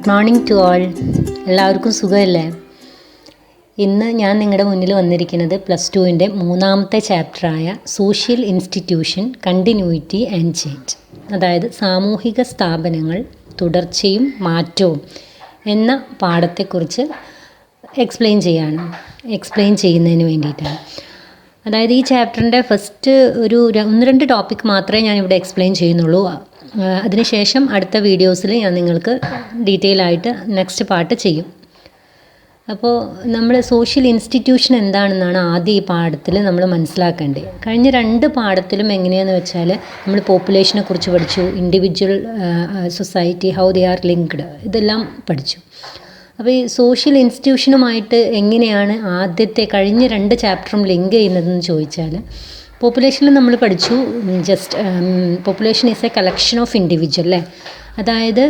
Good morning to all. എല്ലാവർക്കും സുഖമല്ലേ? ഇന്ന് ഞാൻ നിങ്ങളുടെ മുന്നിൽ വന്നിരിക്കുന്നത് +2-ൻ്റെ 3-ാമത്തെ ചാപ്റ്ററായ social institution continuity and change, അതായത് സാമൂഹിക സ്ഥാപനങ്ങൾ തുടർച്ചയും മാറ്റവും എന്ന പാഠത്തെക്കുറിച്ച് എക്സ്പ്ലെയിൻ ചെയ്യുന്നതിന് വേണ്ടിയിട്ടാണ്. അതായത് ഈ ചാപ്റ്ററിൻ്റെ ഫസ്റ്റ് ഒരു 1-2 ടോപ്പിക് മാത്രമേ ഞാനിവിടെ എക്സ്പ്ലെയിൻ ചെയ്യുന്നുള്ളൂ. അതിനുശേഷം അടുത്ത വീഡിയോസിൽ ഞാൻ നിങ്ങൾക്ക് ഡീറ്റെയിൽ ആയിട്ട് നെക്സ്റ്റ് പാർട്ട് ചെയ്യും. അപ്പോൾ നമ്മൾ സോഷ്യൽ ഇൻസ്റ്റിറ്റ്യൂഷൻ എന്താണെന്നാണ് ആദ്യം ഈ പാഠത്തിൽ നമ്മൾ മനസ്സിലാക്കേണ്ടത്. കഴിഞ്ഞ 2 പാഠത്തിലും എങ്ങനെയാണെന്ന് വെച്ചാൽ നമ്മൾ പോപ്പുലേഷനെ കുറിച്ച് പഠിച്ചു, individual society, how they are linked, ഇതെല്ലാം പഠിച്ചു. അപ്പോൾ ഈ സോഷ്യൽ ഇൻസ്റ്റിറ്റ്യൂഷനുമായിട്ട് എങ്ങനെയാണ് കഴിഞ്ഞ 2 ചാപ്റ്ററും ലിങ്ക് ചെയ്യുന്നതെന്ന് ചോദിച്ചാൽ, പോപ്പുലേഷനിൽ നമ്മൾ പഠിച്ചു population is A collection of individual അല്ലേ, അതായത്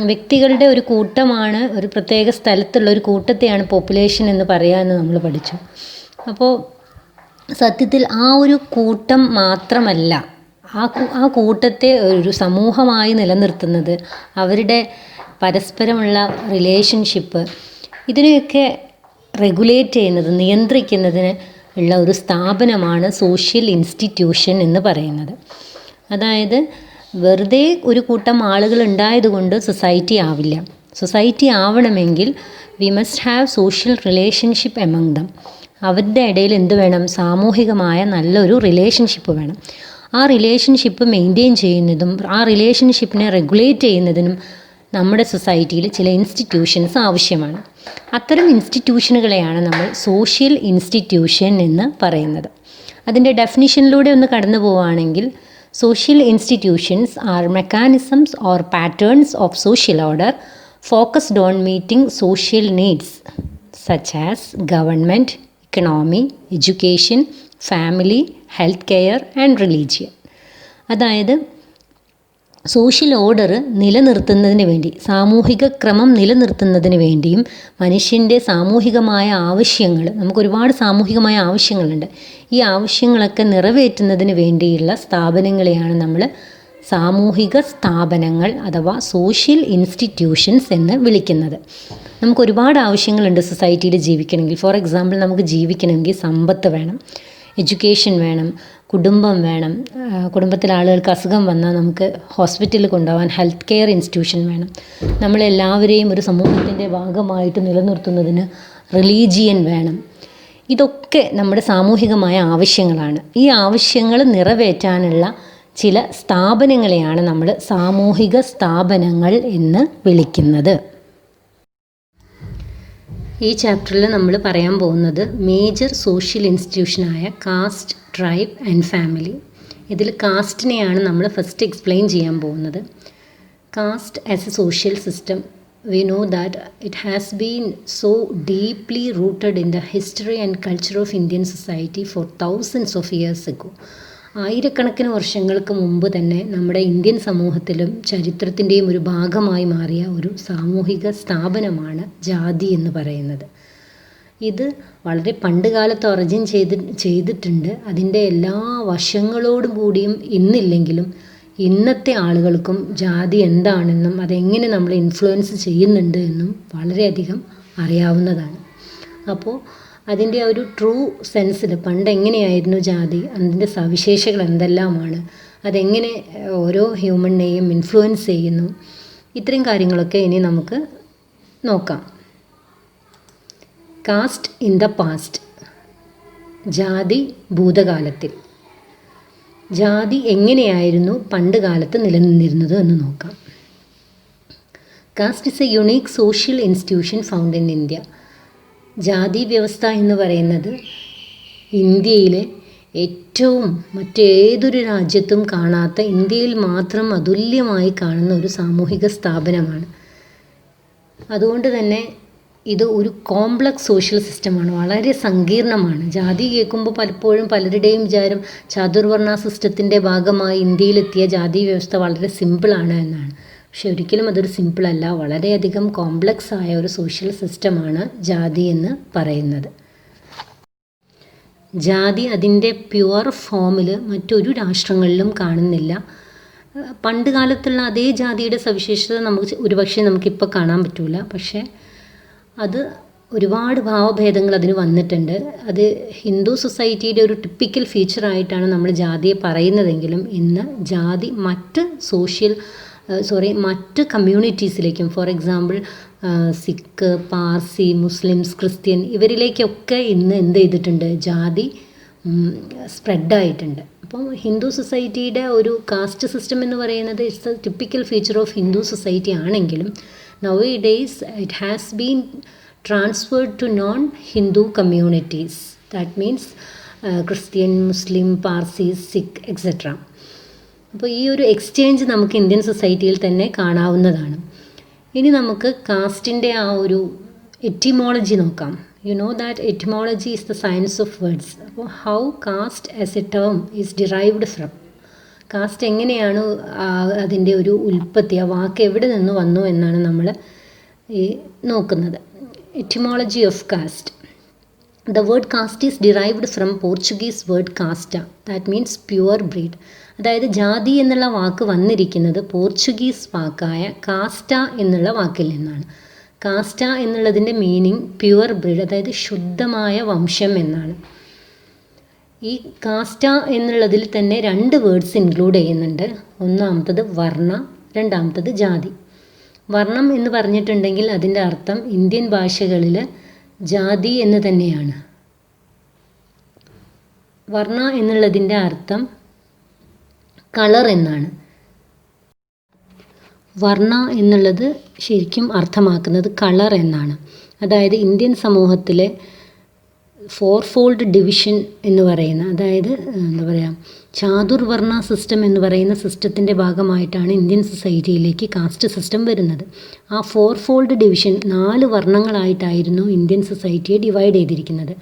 വ്യക്തികളുടെ ഒരു കൂട്ടമാണ്, ഒരു പ്രത്യേക സ്ഥലത്തുള്ള ഒരു കൂട്ടത്തെയാണ് പോപ്പുലേഷൻ എന്ന് പറയാമെന്ന് നമ്മൾ പഠിച്ചു. അപ്പോൾ സത്യത്തിൽ ആ ഒരു കൂട്ടം മാത്രമല്ല, ആ കൂട്ടത്തെ ഒരു സമൂഹമായി നിലനിർത്തുന്നത്, അവരുടെ പരസ്പരമുള്ള റിലേഷൻഷിപ്പ്, ഇതിനെയൊക്കെ റെഗുലേറ്റ് ചെയ്യുന്നത്, നിയന്ത്രിക്കുന്നതിന് ഉള്ള ഒരു സ്ഥാപനമാണ് സോഷ്യൽ ഇൻസ്റ്റിറ്റ്യൂഷൻ എന്ന് പറയുന്നത്. അതായത് വെറുതെ ഒരു കൂട്ടം ആളുകൾ ഉണ്ടായതുകൊണ്ട് സൊസൈറ്റി ആവില്ല. സൊസൈറ്റി ആവണമെങ്കിൽ we must have social relationship among them. അവരുടെ ഇടയിൽ എന്ത് വേണം? സാമൂഹികമായ നല്ലൊരു റിലേഷൻഷിപ്പ് വേണം. ആ റിലേഷൻഷിപ്പ് മെയിൻറ്റെയിൻ ചെയ്യുന്നതും ആ റിലേഷൻഷിപ്പിനെ റെഗുലേറ്റ് ചെയ്യുന്നതിനും നമ്മുടെ സൊസൈറ്റിയിൽ ചില ഇൻസ്റ്റിറ്റ്യൂഷൻസ് ആവശ്യമാണ്. അത്തരം ഇൻസ്റ്റിറ്റ്യൂഷനുകളെയാണ് നമ്മൾ സോഷ്യൽ ഇൻസ്റ്റിറ്റ്യൂഷൻ എന്ന് പറയുന്നത്. അതിൻ്റെ ഡെഫിനിഷനിലൂടെ ഒന്ന് കടന്നു പോവുകയാണെങ്കിൽ, social institutions are mechanisms or patterns of social order focused on meeting social needs such as government, economy, education, family, healthcare and religion. അതായത് സോഷ്യൽ ഓർഡർ നിലനിർത്തുന്നതിന് വേണ്ടി, സാമൂഹിക ക്രമം നിലനിർത്തുന്നതിന് വേണ്ടിയും മനുഷ്യൻ്റെ സാമൂഹികമായ ആവശ്യങ്ങൾ, നമുക്കൊരുപാട് സാമൂഹികമായ ആവശ്യങ്ങളുണ്ട്, ഈ ആവശ്യങ്ങളൊക്കെ നിറവേറ്റുന്നതിന് വേണ്ടിയുള്ള സ്ഥാപനങ്ങളെയാണ് നമ്മൾ സാമൂഹിക സ്ഥാപനങ്ങൾ അഥവാ സോഷ്യൽ ഇൻസ്റ്റിറ്റ്യൂഷൻസ് എന്ന് വിളിക്കുന്നത്. നമുക്കൊരുപാട് ആവശ്യങ്ങളുണ്ട് സൊസൈറ്റിയിൽ ജീവിക്കണമെങ്കിൽ. ഫോർ എക്സാമ്പിൾ, നമുക്ക് ജീവിക്കണമെങ്കിൽ സമ്പത്ത് വേണം, എഡ്യൂക്കേഷൻ വേണം, കുടുംബം വേണം, കുടുംബത്തിലെ ആളുകൾക്ക് അസുഖം വന്നാൽ നമുക്ക് ഹോസ്പിറ്റലിൽ കൊണ്ടുപോകാൻ ഹെൽത്ത് കെയർ ഇൻസ്റ്റിറ്റ്യൂഷൻ വേണം. നമ്മളെല്ലാവരെയും ഒരു സമൂഹത്തിൻ്റെ ഭാഗമായിട്ട് നിലനിർത്തുന്നതിന് റിലീജിയൻ വേണം. ഇതൊക്കെ നമ്മുടെ സാമൂഹികമായ ആവശ്യങ്ങളാണ്. ഈ ആവശ്യങ്ങൾ നിറവേറ്റാനുള്ള ചില സ്ഥാപനങ്ങളെയാണ് നമ്മൾ സാമൂഹിക സ്ഥാപനങ്ങൾ എന്ന് വിളിക്കുന്നത്. ഈ ചാപ്റ്ററിൽ നമ്മൾ പറയാൻ പോകുന്നത് മേജർ സോഷ്യൽ ഇൻസ്റ്റിറ്റ്യൂഷനായ കാസ്റ്റ്, ട്രൈബ് ആൻഡ് ഫാമിലി. ഇതിൽ കാസ്റ്റിനെയാണ് നമ്മൾ ഫസ്റ്റ് എക്സ്പ്ലെയിൻ ചെയ്യാൻ പോകുന്നത്. Caste as a social system, we know that it has been so deeply rooted in the history and culture of Indian society for thousands of years ago. ആയിരക്കണക്കിന് വർഷങ്ങൾക്ക് മുമ്പ് തന്നെ നമ്മുടെ ഇന്ത്യൻ സമൂഹത്തിലും ചരിത്രത്തിൻ്റെയും ഒരു ഭാഗമായി മാറിയ ഒരു സാമൂഹിക സ്ഥാപനമാണ് ജാതി എന്ന് പറയുന്നത്. ഇത് വളരെ പണ്ട് കാലത്ത് ഒറിജിൻ ചെയ്തിട്ടുണ്ട്. അതിൻ്റെ എല്ലാ വശങ്ങളോടും കൂടിയും ഇന്നില്ലെങ്കിലും ഇന്നത്തെ ആളുകൾക്കും ജാതി എന്താണെന്നും അതെങ്ങനെ നമ്മൾ ഇൻഫ്ലുവൻസ് ചെയ്യുന്നുണ്ട് എന്നും വളരെയധികം അറിയാവുന്നതാണ്. അപ്പോൾ അതിൻ്റെ ഒരു ട്രൂ സെൻസിൽ പണ്ട് എങ്ങനെയായിരുന്നു ജാതി, അതിൻ്റെ സവിശേഷതകൾ എന്തെല്ലാമാണ്, അതെങ്ങനെ ഓരോ ഹ്യൂമണിനെയും ഇൻഫ്ലുവൻസ് ചെയ്യുന്നു, ഇത്രയും കാര്യങ്ങളൊക്കെ ഇനി നമുക്ക് നോക്കാം. കാസ്റ്റ് ഇൻ ദ പാസ്റ്റ്, ജാതി ഭൂതകാലത്തിൽ. ജാതി എങ്ങനെയായിരുന്നു പണ്ട് കാലത്ത് നിലനിന്നിരുന്നത് എന്ന് നോക്കാം. Caste is a unique social institution found in India. ജാതി വ്യവസ്ഥ എന്ന് പറയുന്നത് ഇന്ത്യയിലെ ഏറ്റവും മറ്റേതൊരു രാജ്യത്തും കാണാത്ത, ഇന്ത്യയിൽ മാത്രം അതുല്യമായി കാണുന്ന ഒരു സാമൂഹിക സ്ഥാപനമാണ്. അതുകൊണ്ട് തന്നെ ഇത് ഒരു കോംപ്ലക്സ് സോഷ്യൽ സിസ്റ്റമാണ്, വളരെ സങ്കീർണമാണ്. ജാതി കേൾക്കുമ്പോൾ പലപ്പോഴും പലരുടെയും വിചാരം ചാതുർവർണ്ണ സിസ്റ്റത്തിൻ്റെ ഭാഗമായി ഇന്ത്യയിലെത്തിയ ജാതി വ്യവസ്ഥ വളരെ സിമ്പിളാണ് എന്നാണ്. പക്ഷെ ഒരിക്കലും അതൊരു സിമ്പിളല്ല. വളരെയധികം കോംപ്ലക്സ് ആയ ഒരു സോഷ്യൽ സിസ്റ്റമാണ് ജാതി എന്ന് പറയുന്നത്. ജാതി അതിൻ്റെ പ്യുവർ ഫോമിൽ മറ്റൊരു രാഷ്ട്രങ്ങളിലും കാണുന്നില്ല. പണ്ട് കാലത്തുള്ള അതേ ജാതിയുടെ സവിശേഷത ഒരുപക്ഷെ നമുക്കിപ്പോൾ കാണാൻ പറ്റില്ല. പക്ഷേ അത് ഒരുപാട് ഭാവഭേദങ്ങൾ അതിന് വന്നിട്ടുണ്ട്. അത് ഹിന്ദു സൊസൈറ്റിയുടെ ഒരു ടിപ്പിക്കൽ ഫീച്ചറായിട്ടാണ് നമ്മൾ ജാതിയെ പറയുന്നതെങ്കിലും ഇന്ന് ജാതി മറ്റ് കമ്മ്യൂണിറ്റീസിലേക്കും, for example Sikh, Parsi, Muslims, Christian, ഇവരിലേക്കൊക്കെ ഇന്ന് എന്ത് ചെയ്തിട്ടുണ്ട്, ജാതി സ്പ്രെഡായിട്ടുണ്ട്. അപ്പം ഹിന്ദു സൊസൈറ്റിയുടെ ഒരു കാസ്റ്റ് സിസ്റ്റം എന്ന് പറയുന്നത് it's A typical feature of Hindu society ആണെങ്കിലും nowadays it has been transferred to non-Hindu communities. That means Christian, Muslim, Parsis, Sikh, etc. അപ്പോൾ ഈ ഒരു എക്സ്ചേഞ്ച് നമുക്ക് ഇന്ത്യൻ സൊസൈറ്റിയിൽ തന്നെ കാണാവുന്നതാണ്. ഇനി നമുക്ക് കാസ്റ്റിൻ്റെ ആ ഒരു എറ്റിമോളജി നോക്കാം. You know that etymology is the science of words. അപ്പോൾ how caste as a term is derived from, caste എങ്ങനെയാണ് അതിൻ്റെ ഒരു ഉൽപ്പത്തി, ആ വാക്ക് എവിടെ നിന്ന് വന്നു എന്നാണ് നമ്മൾ ഈ നോക്കുന്നത്. Etymology of caste. The word caste is derived from Portuguese word കാസ്റ്റ, ദാറ്റ് മീൻസ് പ്യുവർ ബ്രീഡ്. അതായത് ജാതി എന്നുള്ള വാക്ക് വന്നിരിക്കുന്നത് പോർച്ചുഗീസ് വാക്കായ കാസ്റ്റ എന്നുള്ള വാക്കിൽ നിന്നാണ്. കാസ്റ്റ എന്നുള്ളതിൻ്റെ മീനിങ് പ്യുവർ ബ്രീഡ്, അതായത് ശുദ്ധമായ വംശം എന്നാണ്. ഈ കാസ്റ്റ എന്നുള്ളതിൽ തന്നെ 2 വേർഡ്സ് ഇൻക്ലൂഡ് ചെയ്യുന്നുണ്ട്. ഒന്നാമത്തത് വർണ്ണ, രണ്ടാമത്തത് ജാതി. വർണ്ണം എന്ന് പറഞ്ഞിട്ടുണ്ടെങ്കിൽ അതിൻ്റെ അർത്ഥം ഇന്ത്യൻ ഭാഷകളിൽ ജാതി എന്ന് തന്നെയാണ്. വർണ്ണ എന്നുള്ളതിൻ്റെ അർത്ഥം കളർ എന്നാണ്. വർണ്ണ എന്നുള്ളത് ശരിക്കും അർത്ഥമാക്കുന്നത് കളർ എന്നാണ്. അതായത് ഇന്ത്യൻ സമൂഹത്തിലെ 4-fold ഡിവിഷൻ എന്ന് പറയുന്ന, അതായത് എന്താ പറയുക, ചാതുർവർണ്ണ സിസ്റ്റം എന്ന് പറയുന്ന സിസ്റ്റത്തിൻ്റെ ഭാഗമായിട്ടാണ് ഇന്ത്യൻ സൊസൈറ്റിയിലേക്ക് കാസ്റ്റ് സിസ്റ്റം വരുന്നത്. ആ 4-fold ഡിവിഷൻ 4 വർണ്ണങ്ങളായിട്ടായിരുന്നു ഇന്ത്യൻ സൊസൈറ്റിയെ ഡിവൈഡ് ചെയ്തിരിക്കുന്നത്.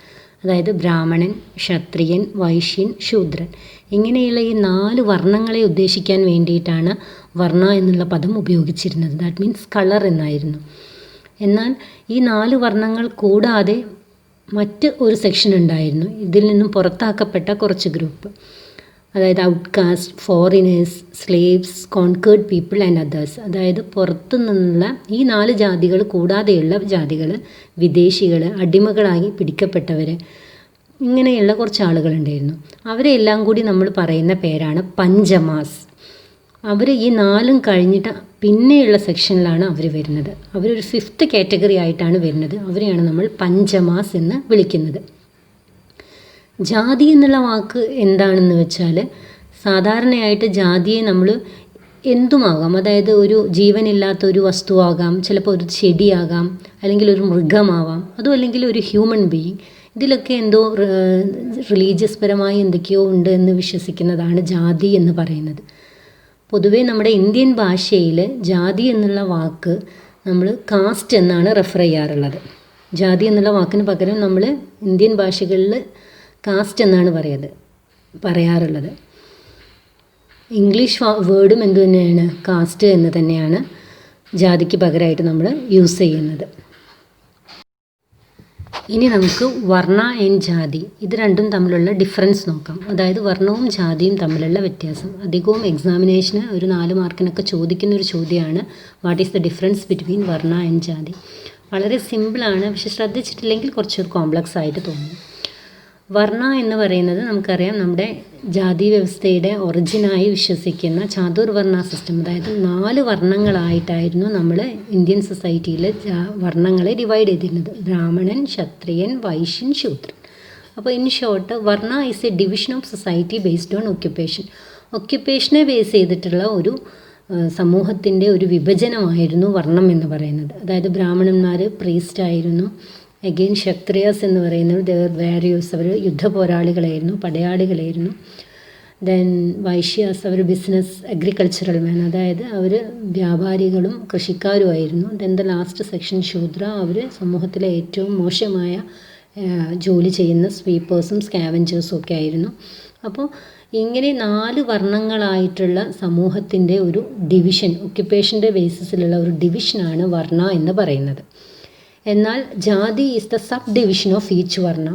അതായത് ബ്രാഹ്മണൻ, ക്ഷത്രിയൻ, വൈശ്യൻ, ശൂദ്രൻ, ഇങ്ങനെയുള്ള ഈ 4 വർണ്ണങ്ങളെ ഉദ്ദേശിക്കാൻ വേണ്ടിയിട്ടാണ് വർണ്ണ എന്നുള്ള പദം ഉപയോഗിച്ചിരുന്നത്. ദാറ്റ് മീൻസ് കളർ എന്നായിരുന്നു. എന്നാൽ ഈ 4 വർണ്ണങ്ങൾ കൂടാതെ മറ്റ് ഒരു സെക്ഷൻ ഉണ്ടായിരുന്നു, ഇതിൽ നിന്നും പുറത്താക്കപ്പെട്ട കുറച്ച് ഗ്രൂപ്പ്. അതായത് outcast, foreigners, slaves, concord people and others. അതായത് പുറത്തു നിന്നുള്ള ഈ 4 ജാതികൾ കൂടാതെയുള്ള ജാതികൾ, വിദേശികൾ, അടിമകളായി പിടിക്കപ്പെട്ടവർ, ഇങ്ങനെയുള്ള കുറച്ച് ആളുകളുണ്ടായിരുന്നു. അവരെല്ലാം കൂടി നമ്മൾ പറയുന്ന പേരാണ് പഞ്ചമാസ്. അവർ ഈ 4 കഴിഞ്ഞിട്ട് പിന്നെയുള്ള സെക്ഷനിലാണ് അവർ വരുന്നത്. അവരൊരു 5th കാറ്റഗറി ആയിട്ടാണ് വരുന്നത്. അവരെയാണ് നമ്മൾ പഞ്ചമാസ് എന്ന് വിളിക്കുന്നത്. ജാതി എന്നുള്ള വാക്ക് എന്താണെന്ന് വെച്ചാൽ, സാധാരണയായിട്ട് ജാതിയെ നമ്മൾ എന്തുമാകാം, അതായത് ഒരു ജീവനില്ലാത്ത ഒരു വസ്തുവാകാം, ചിലപ്പോൾ ഒരു ചെടിയാകാം, അല്ലെങ്കിൽ ഒരു മൃഗമാവാം, അതും അല്ലെങ്കിൽ ഒരു ഹ്യൂമൻ ബീയിങ്. ഇതിലൊക്കെ എന്തോ റിലീജിയസ് പരമായി എന്തൊക്കെയോ ഉണ്ട് എന്ന് വിശ്വസിക്കുന്നതാണ് ജാതി എന്ന് പറയുന്നത്. പൊതുവേ നമ്മുടെ ഇന്ത്യൻ ഭാഷയിൽ ജാതി എന്നുള്ള വാക്ക് നമ്മൾ കാസ്റ്റ് എന്നാണ് റെഫർ ചെയ്യാറുള്ളത്. ജാതി എന്നുള്ള വാക്കിന് പകരം നമ്മൾ ഇന്ത്യൻ ഭാഷകളിൽ കാസ്റ്റ് എന്നാണ് പറയാറുള്ളത്. ഇംഗ്ലീഷ് വേർഡും എന്തു തന്നെയാണ്, കാസ്റ്റ് എന്ന് തന്നെയാണ് ജാതിക്ക് പകരമായിട്ട് നമ്മൾ യൂസ് ചെയ്യുന്നത്. ഇനി നമുക്ക് വർണ്ണ ആൻഡ് ജാതി, ഇത് രണ്ടും തമ്മിലുള്ള ഡിഫറൻസ് നോക്കാം. അതായത് വർണ്ണവും ജാതിയും തമ്മിലുള്ള വ്യത്യാസം. അധികവും എക്സാമിനേഷന് ഒരു 4 മാർക്കിനൊക്കെ ചോദിക്കുന്ന ഒരു ചോദ്യമാണ്, what is the difference between വർണ്ണ ആൻഡ് ജാതി. വളരെ സിമ്പിളാണ്, പക്ഷെ ശ്രദ്ധിച്ചിട്ടില്ലെങ്കിൽ കുറച്ചൊരു കോംപ്ലക്സ് ആയിട്ട് തോന്നും. വർണ്ണ എന്ന് പറയുന്നത് നമുക്കറിയാം, നമ്മുടെ ജാതി വ്യവസ്ഥയുടെ ഒറിജിനായി വിശ്വസിക്കുന്ന ചാതുർവർണ്ണ സിസ്റ്റം. അതായത് 4 വർണ്ണങ്ങളായിട്ടായിരുന്നു നമ്മൾ ഇന്ത്യൻ സൊസൈറ്റിയിൽ വർണ്ണങ്ങളെ ഡിവൈഡ് ചെയ്തിരുന്നത്. ബ്രാഹ്മണൻ, ക്ഷത്രിയൻ, വൈശ്യൻ, ശൂദ്രൻ. അപ്പോൾ in short, varna is a division of society based on occupation. ഒക്യുപ്പേഷനെ ബേസ് ചെയ്തിട്ടുള്ള ഒരു സമൂഹത്തിൻ്റെ ഒരു വിഭജനമായിരുന്നു വർണ്ണം എന്ന് പറയുന്നത്. അതായത് ബ്രാഹ്മണന്മാർ പ്രീസ്റ്റ് ആയിരുന്നു. അഗെയിൻ ക്ഷത്രിയാസ് എന്ന് പറയുന്നത് ദേർ വാരിയേഴ്സ്, അവർ യുദ്ധ പോരാളികളായിരുന്നു, പടയാളികളായിരുന്നു. ദെൻ വൈശ്യാസ്, അവർ ബിസിനസ് അഗ്രികൾച്ചറൽ മാൻ, അതായത് അവർ വ്യാപാരികളും കൃഷിക്കാരുമായിരുന്നു. Then the last section Shudra, അവർ സമൂഹത്തിലെ ഏറ്റവും മോശമായ ജോലി ചെയ്യുന്ന സ്വീപ്പേഴ്സും സ്കാവഞ്ചേഴ്സും ഒക്കെ ആയിരുന്നു. അപ്പോൾ ഇങ്ങനെ 4 വർണ്ണങ്ങളായിട്ടുള്ള സമൂഹത്തിൻ്റെ ഒരു ഡിവിഷൻ, ഒക്യുപ്പേഷൻ്റെ ബേസിസിലുള്ള ഒരു ഡിവിഷനാണ് വർണ്ണ എന്ന് പറയുന്നത്. എന്നാൽ ജാതി is the sub division of each വർണ്ണ.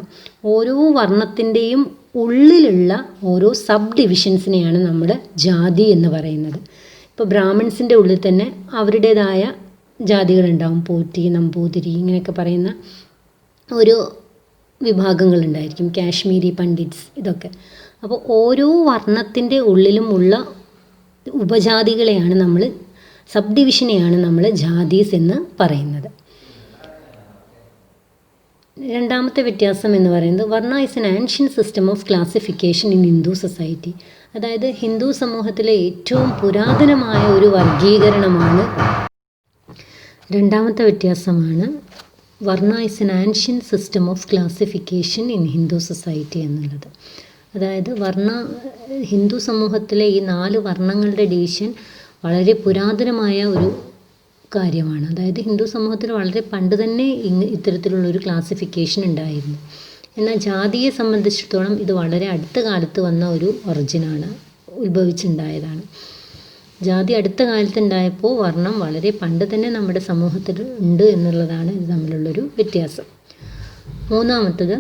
ഓരോ വർണ്ണത്തിൻ്റെയും ഉള്ളിലുള്ള ഓരോ സബ് ഡിവിഷൻസിനെയാണ് നമ്മൾ ജാതി എന്ന് പറയുന്നത്. ഇപ്പോൾ ബ്രാഹ്മിൺസിൻ്റെ ഉള്ളിൽ തന്നെ അവരുടേതായ ജാതികളുണ്ടാവും. പോറ്റി, നമ്പൂതിരി ഇങ്ങനെയൊക്കെ പറയുന്ന ഓരോ വിഭാഗങ്ങളുണ്ടായിരിക്കും. കാശ്മീരി, പണ്ഡിറ്റ്സ് ഇതൊക്കെ. അപ്പോൾ ഓരോ വർണ്ണത്തിൻ്റെ ഉള്ളിലും ഉള്ള ഉപജാതികളെയാണ് നമ്മൾ, സബ് ഡിവിഷനെയാണ് നമ്മൾ ജാതീസ് എന്ന് പറയുന്നത്. രണ്ടാമത്തെ വ്യത്യാസം എന്ന് പറയുന്നത് വർണ്ണ is an ancient system of classification in Hindu society. അതായത് ഹിന്ദു സമൂഹത്തിലെ ഏറ്റവും പുരാതനമായ ഒരു വർഗീകരണമാണ്. രണ്ടാമത്തെ വ്യത്യാസമാണ് വർണ്ണ is an ancient system of classification in Hindu society എന്നുള്ളത്. അതായത് ഹിന്ദു സമൂഹത്തിലെ ഈ 4 വർണ്ണങ്ങളുടെ ഡിവിഷൻ വളരെ പുരാതനമായ ഒരു കാര്യമാണ്. അതായത് ഹിന്ദു സമൂഹത്തിൽ വളരെ പണ്ട് തന്നെ ഇത്തരത്തിലുള്ളൊരു ക്ലാസിഫിക്കേഷൻ ഉണ്ടായിരുന്നു. എന്നാൽ ജാതിയെ സംബന്ധിച്ചിടത്തോളം ഇത് വളരെ അടുത്ത കാലത്ത് വന്ന ഒരു ഒറിജിനാണ്, ഉത്ഭവിച്ചുണ്ടായതാണ്. ജാതി അടുത്ത കാലത്ത് ഉണ്ടായപ്പോൾ വർണ്ണം വളരെ പണ്ട് തന്നെ നമ്മുടെ സമൂഹത്തിൽ ഉണ്ട് എന്നുള്ളതാണ് ഇത് തമ്മിലുള്ളൊരു വ്യത്യാസം. മൂന്നാമത്തത്,